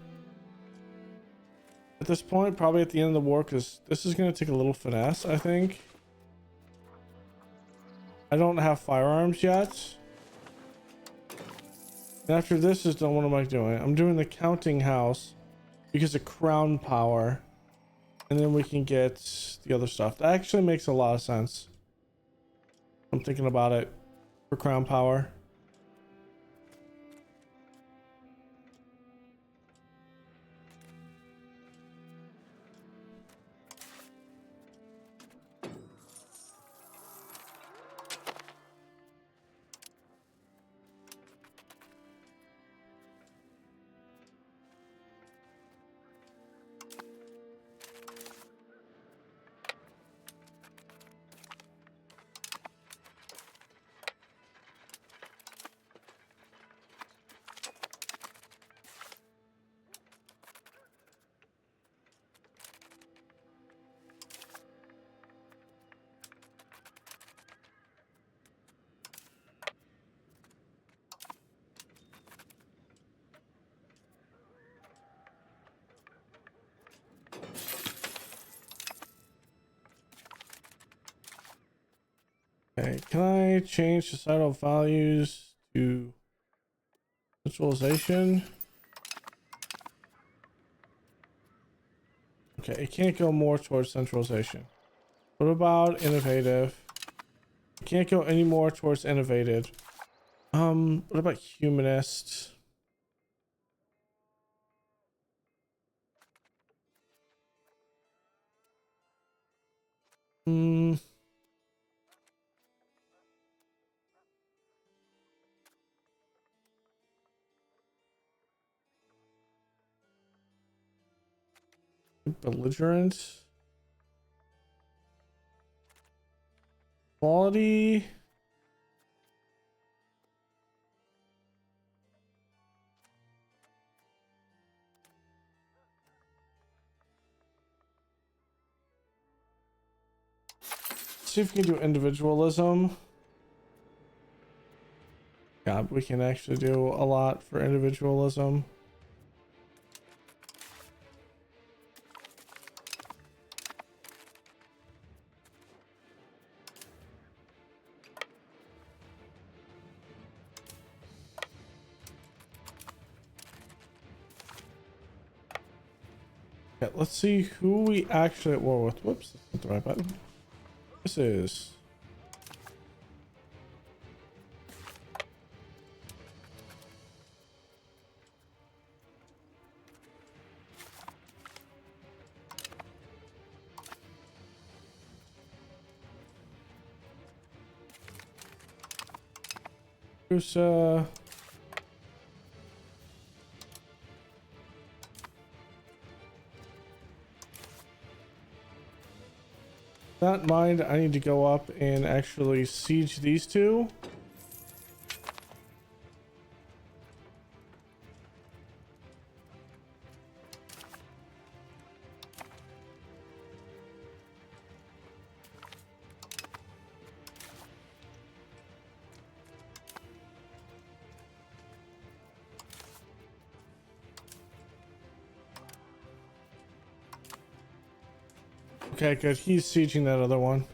At this point, probably at the end of the war, because this is going to take a little finesse, I think. I don't have firearms yet. And after this is done, what am I doing? I'm doing the counting house because of crown power. And then we can get the other stuff. That actually makes a lot of sense. I'm thinking about it for crown power. Okay, can I change societal values to centralization? Okay, it can't go more towards centralization. What about innovative? It can't go any more towards innovative. What about humanist? Hmm. Belligerent. Quality. See if we can do individualism. God, we can actually do a lot for individualism. Okay, let's see who we actually at war with. Whoops, that's not the right button. This is who's not mind. I need to go up and actually siege these two. Okay, good. He's sieging that other one.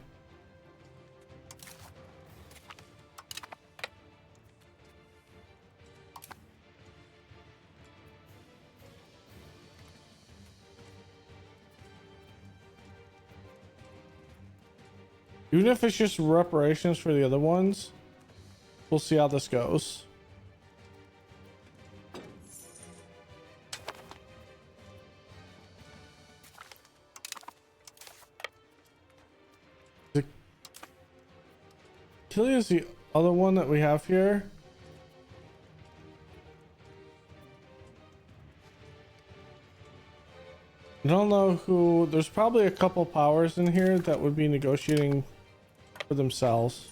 Even if it's just reparations for the other ones, we'll see how this goes. Achille is the other one that we have here. I don't know who. There's probably a couple powers in here that would be negotiating for themselves.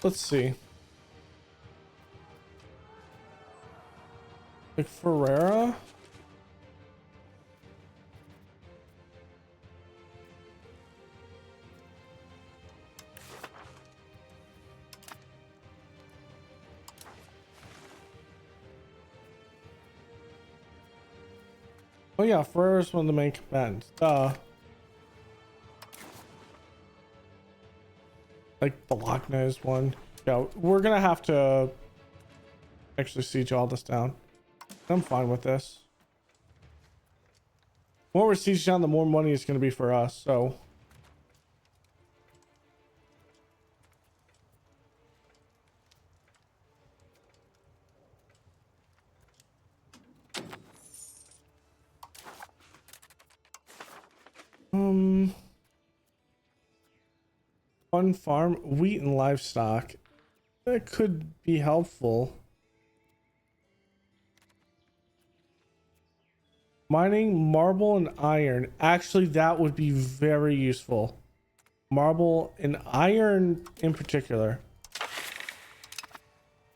Let's see. Like Ferrera. Oh yeah, Ferrera's one of the main combatants. Like Bologna is one. Yeah, we're gonna have to actually siege all this down. I'm fine with this. The more we're sieged down, the more money it's gonna be for us, so. Fun farm, wheat and livestock. That could be helpful. Mining marble and iron. Actually, that would be very useful. Marble and iron in particular.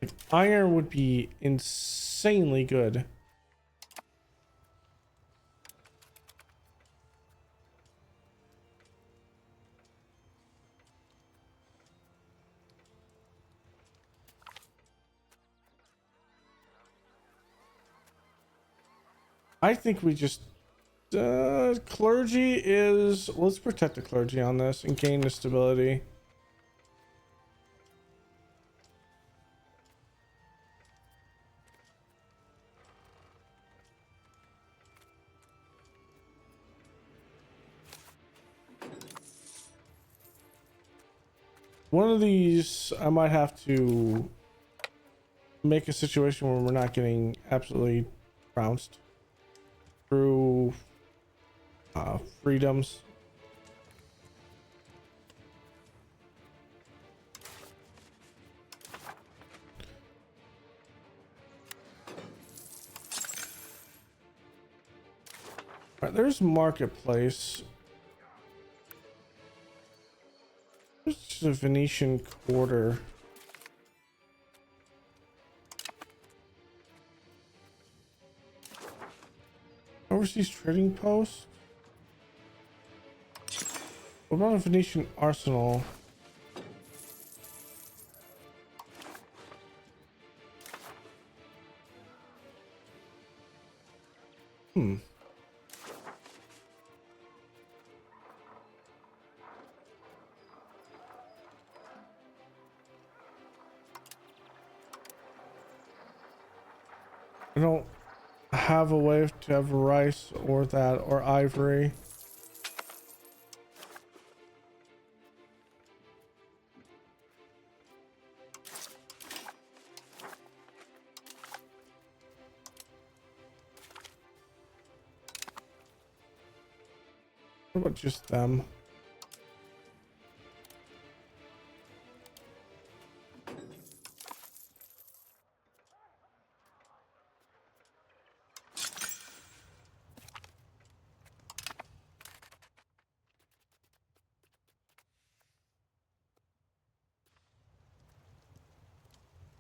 Like, iron would be insanely good. I think we just Clergy is, let's protect the clergy on this and gain the stability. One of these, I might have to make a situation where we're not getting absolutely trounced through freedoms. All right, there's marketplace. There's a Venetian quarter. Overseas trading post. What about a Venetian arsenal? I don't have a way to have rice or that or ivory. What about just them?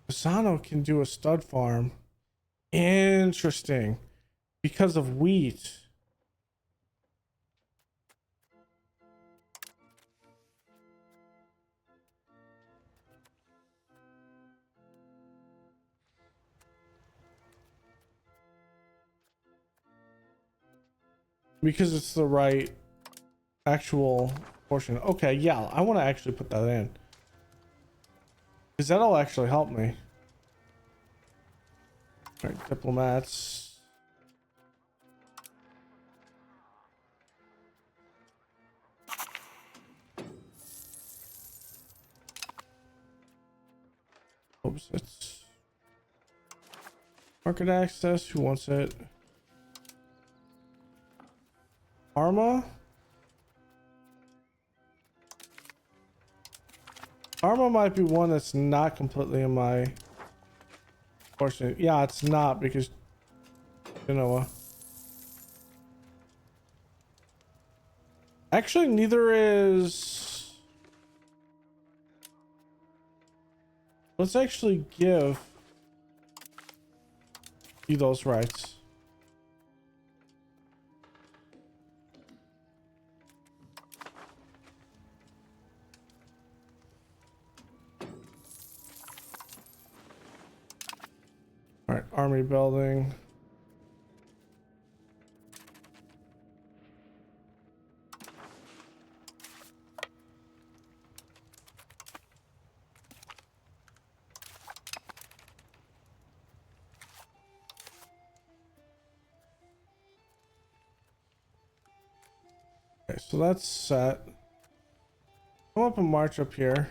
Pisano can do a stud farm. Interesting. Because of wheat. Because it's the right actual portion. Okay, yeah, I want to actually put that in. Because that'll actually help me. All right, diplomats. Oops, it's market access. Who wants it? Arma? Arma might be one that's not completely in my portion. Yeah, it's not because Genoa. Actually, neither is. Let's actually give you those rights. All right, army building. Okay, so that's set. Come up and march up here.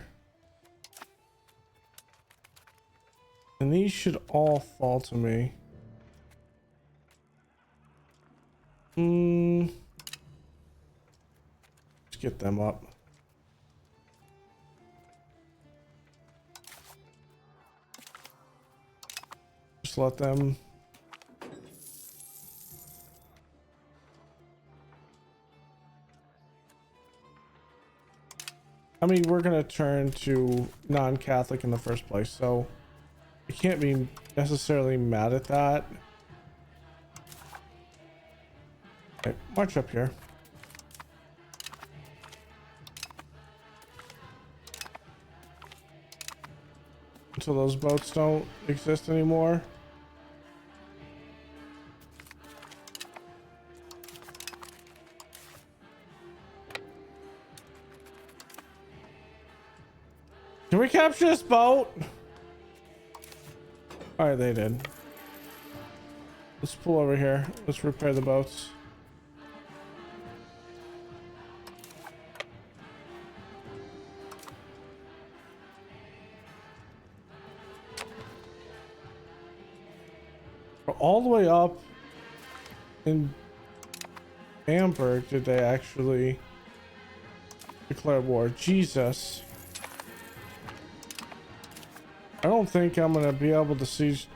And these should all fall to me. Let's get them up. Just let them. I mean, we're gonna turn to non-Catholic in the first place, so I can't be necessarily mad at that. Okay, march up here. Until those boats don't exist anymore. Can we capture this boat? All right, they did. Let's pull over here. Let's repair the boats. We're all the way up in Bamberg did they actually declare war? Jesus. I don't think I'm gonna be able to siege.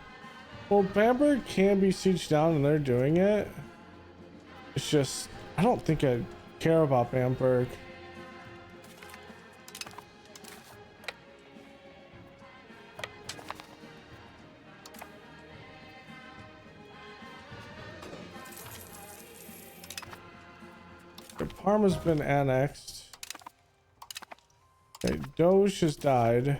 Well, Bamberg can be sieged down and they're doing it. It's just, I don't think I care about Bamberg. Parma's been annexed. Okay, Doge has died.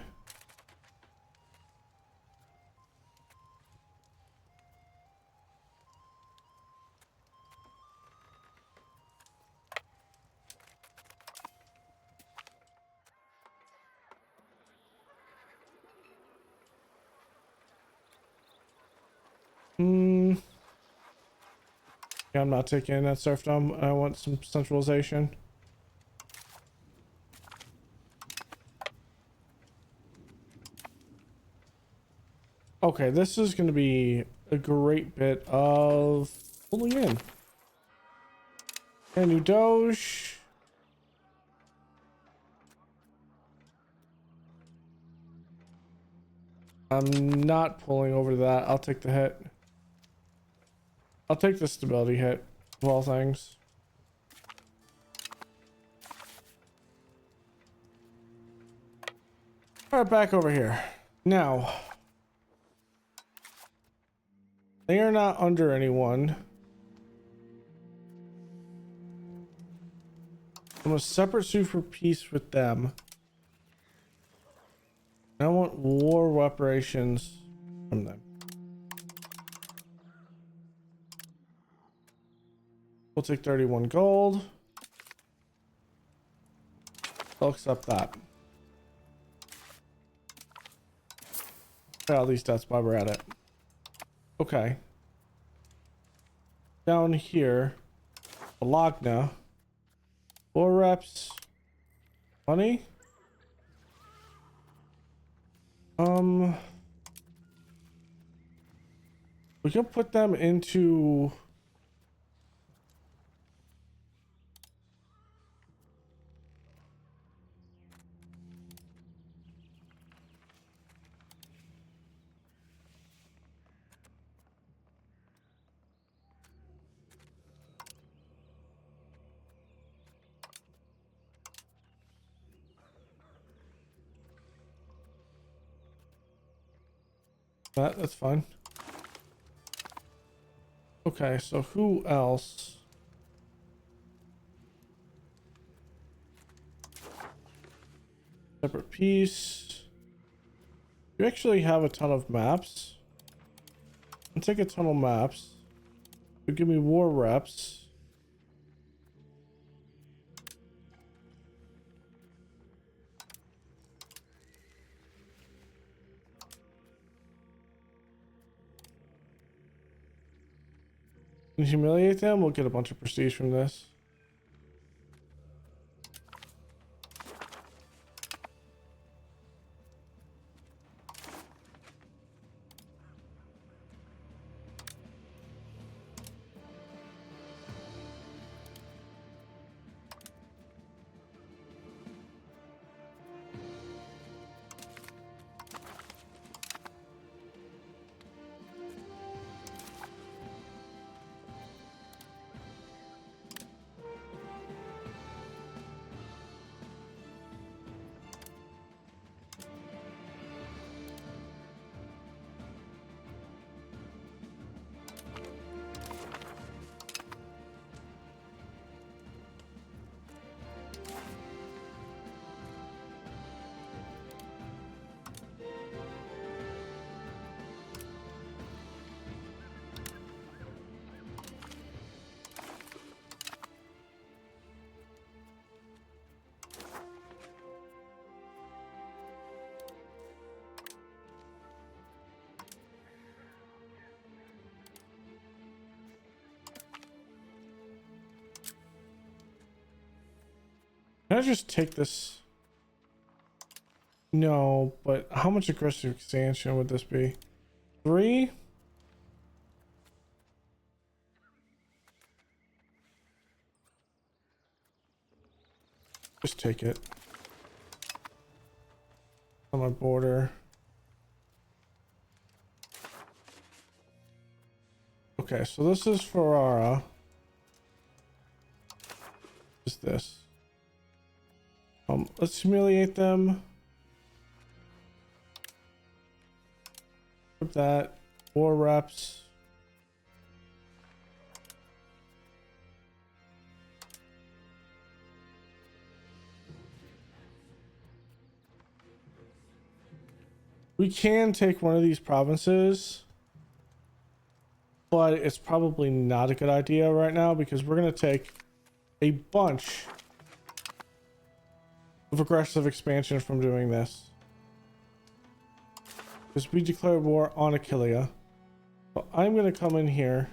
Yeah, I'm not taking that serfdom. I want some centralization. Okay, this is going to be a great bit of pulling in. And new Doge. I'm not pulling over that. I'll take the hit. I'll take the stability hit of all things. All right, back over here. Now, they are not under anyone. I'm a separate suit for peace with them. I want war reparations from them. We'll take 31 gold. I'll accept that. Well, at least that's why we're at it. Okay. Down here, Bologna. 4 reps. Money. We can put them into that. That's fine. Okay, so who else? Separate piece. You actually have a ton of maps. I'll take a ton of maps. You give me war reps. And humiliate them. We'll get a bunch of prestige from this. Can I just take this? No, but how much aggressive expansion would this be? 3? Just take it. On my border. Okay, so this is Ferrara. What is this? Let's humiliate them. Put that. 4 reps. We can take one of these provinces, but it's probably not a good idea right now because we're going to take a bunch of aggressive expansion from doing this. Because we declared war on Aquileia. So I'm going to come in here.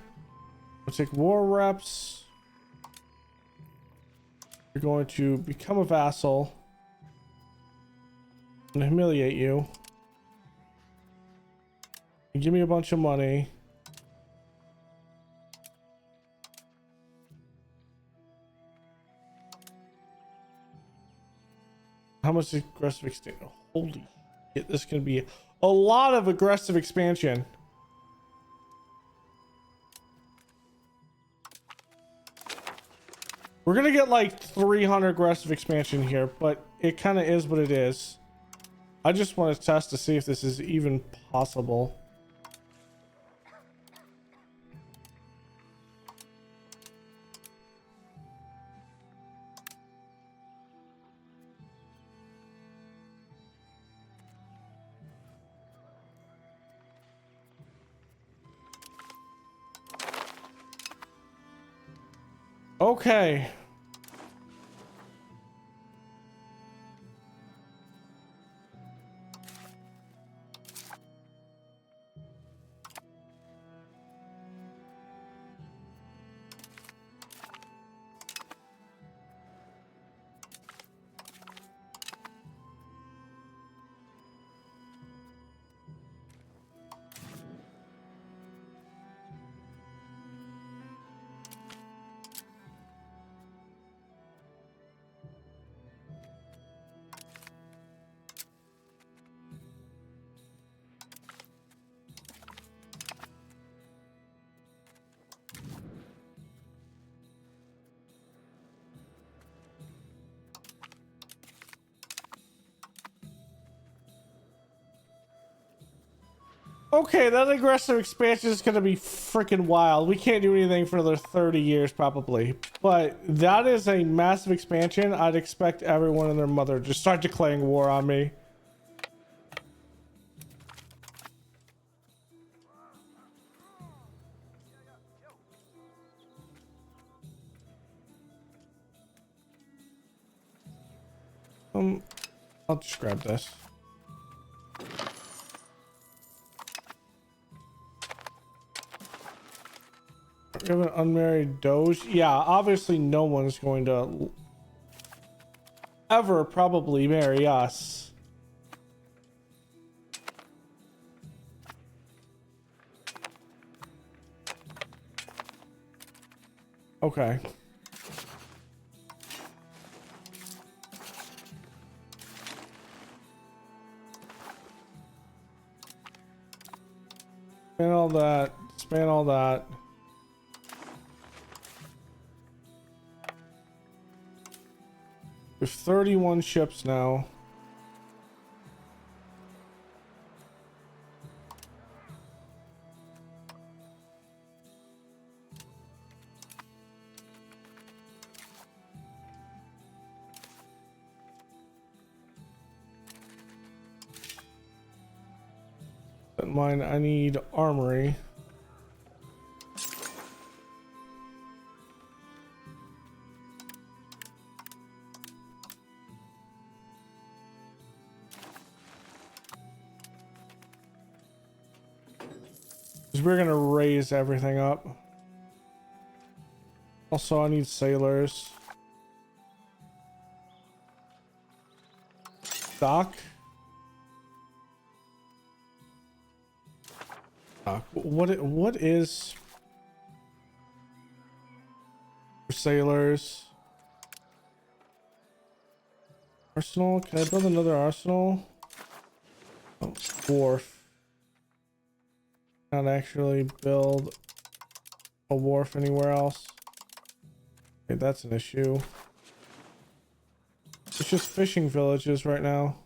We'll take war reps. You're going to become a vassal. I'm going to humiliate you. And give me a bunch of money. How much aggressive expansion? Holy shit, this is going to be a lot of aggressive expansion. We're going to get like 300 aggressive expansion here, but it kind of is what it is. I just want to test to see if this is even possible. Okay. Okay, that aggressive expansion is going to be freaking wild. We can't do anything for another 30 years probably. But that is a massive expansion. I'd expect everyone and their mother to start declaring war on me. I'll just grab this. We have an unmarried Doge. Yeah, obviously no one's going to ever probably marry us. Okay. Span all that. Span all that. We have 31 ships now. Don't mind, I need armory. We're gonna raise everything up. Also, I need sailors. Dock. What is for sailors? Arsenal? Can I build another arsenal? Oh, wharf. Not actually build a wharf anywhere else. Okay, that's an issue. It's just fishing villages right now.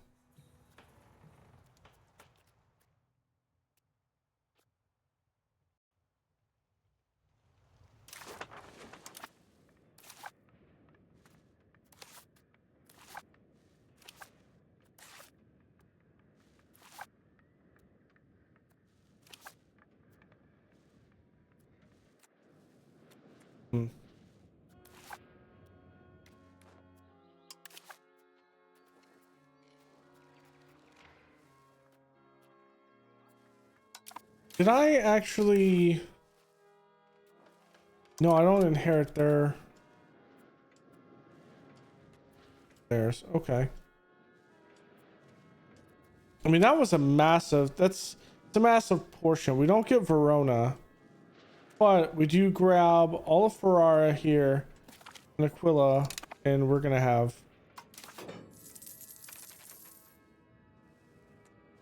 Hmm. Did I actually... No, I don't inherit theirs. Okay. I mean, that was a massive... It's a massive portion. We don't get Verona. But we do grab all of Ferrara here and Aquila, and we're going to have...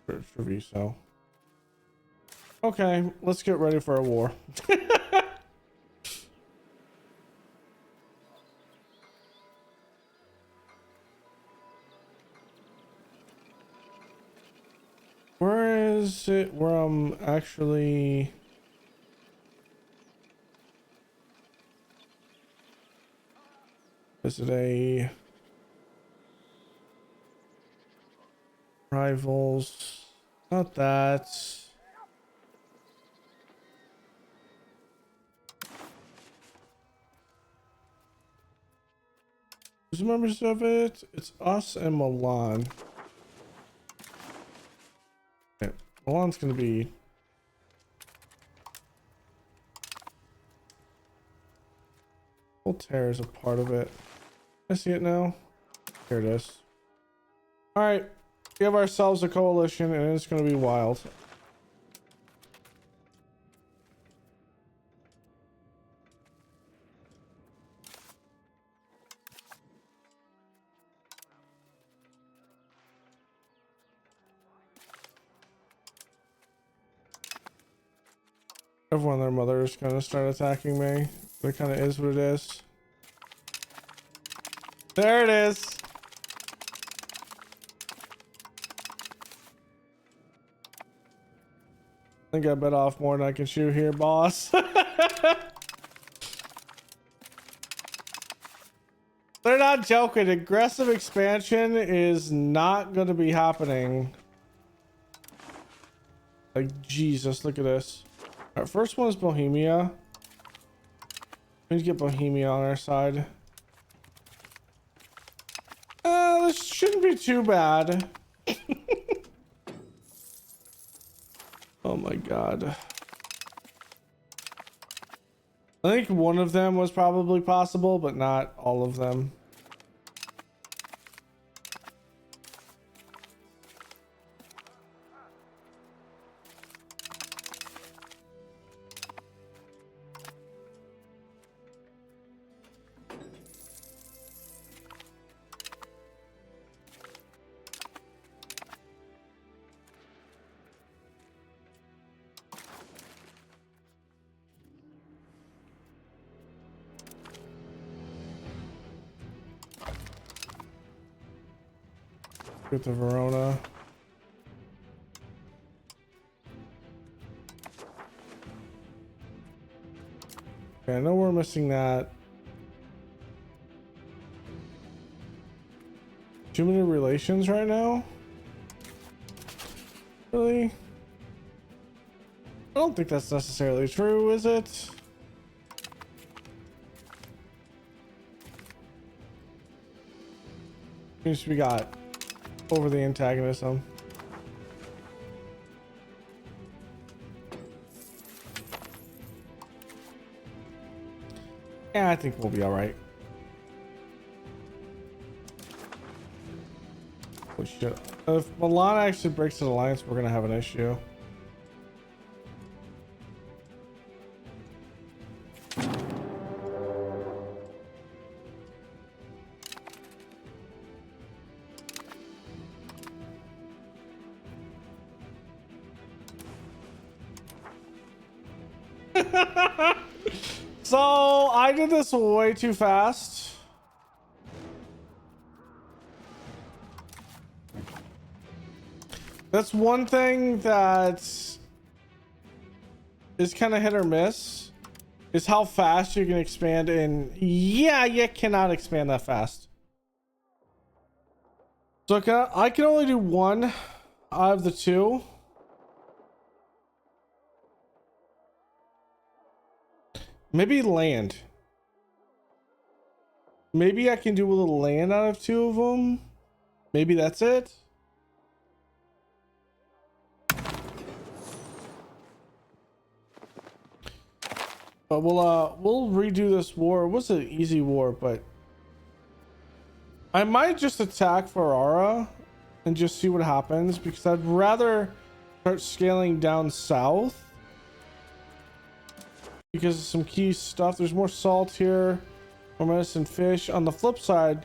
Treviso. Okay, let's get ready for a war. Where is it where I'm actually... Is it a... Rivals? Not that. Who's members of it? It's us and Milan. Okay. Milan's gonna be... Voltaire is a part of it. I see it now. Here it is. Alright. We have ourselves a coalition and it's gonna be wild. Everyone and their mother is gonna start attacking me. But it kind of is what it is. There it is. I think I bit off more than I can chew here, boss. They're not joking. Aggressive expansion is not going to be happening. Like, Jesus, look at this. Our first one is Bohemia. We need to get Bohemia on our side. This shouldn't be too bad. Oh my god. I think one of them was probably possible, but not all of them. Get to Verona. Okay, I know we're missing that. Too many relations right now? Really? I don't think that's necessarily true, is it? Means we got over the antagonism. Yeah, I think we'll be all right. Holy shit. If Milan actually breaks an alliance, we're gonna have an issue. So I did this way too fast. That's one thing that is kind of hit or miss, is how fast you can expand. And yeah, you cannot expand that fast. So I can only do one out of the two. Maybe land. Maybe I can do a little land out of two of them. Maybe that's it. But we'll redo this war. It was an easy war, but I might just attack Ferrara and just see what happens, because I'd rather start scaling down south because of some key stuff. There's more salt here, more medicine fish. On the flip side,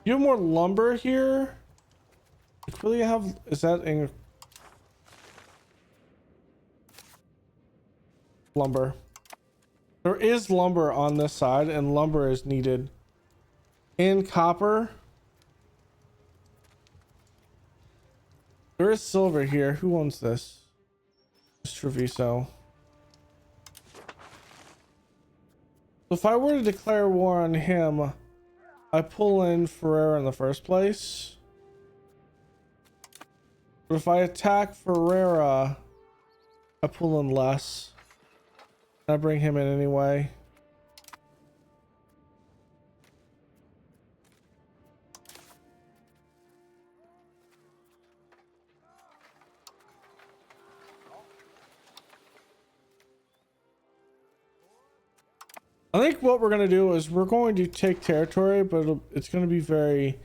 you have more lumber here. Really have, is that in lumber? There is lumber on this side, and lumber is needed. And copper. There is silver here. Who owns this? It's Treviso. So if I were to declare war on him, I pull in Ferrara in the first place. But if I attack Ferrara, I pull in less. I bring him in anyway. I think what we're going to do is we're going to take territory, but it's going to be very,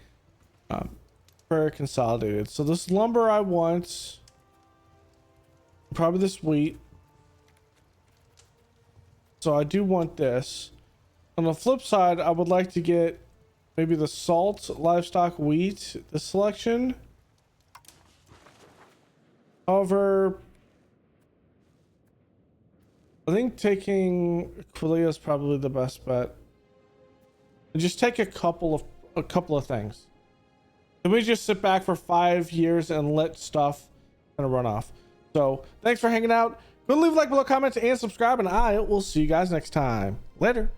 very consolidated. So this lumber I want, probably this wheat. So I do want this. On the flip side, I would like to get maybe the salt, livestock, wheat, the selection. However, I think taking Aquilia is probably the best bet. And just take a couple of things. And we just sit back for 5 years and let stuff kind of run off. So thanks for hanging out. Go leave a like below, comment, and subscribe, and I will see you guys next time. Later.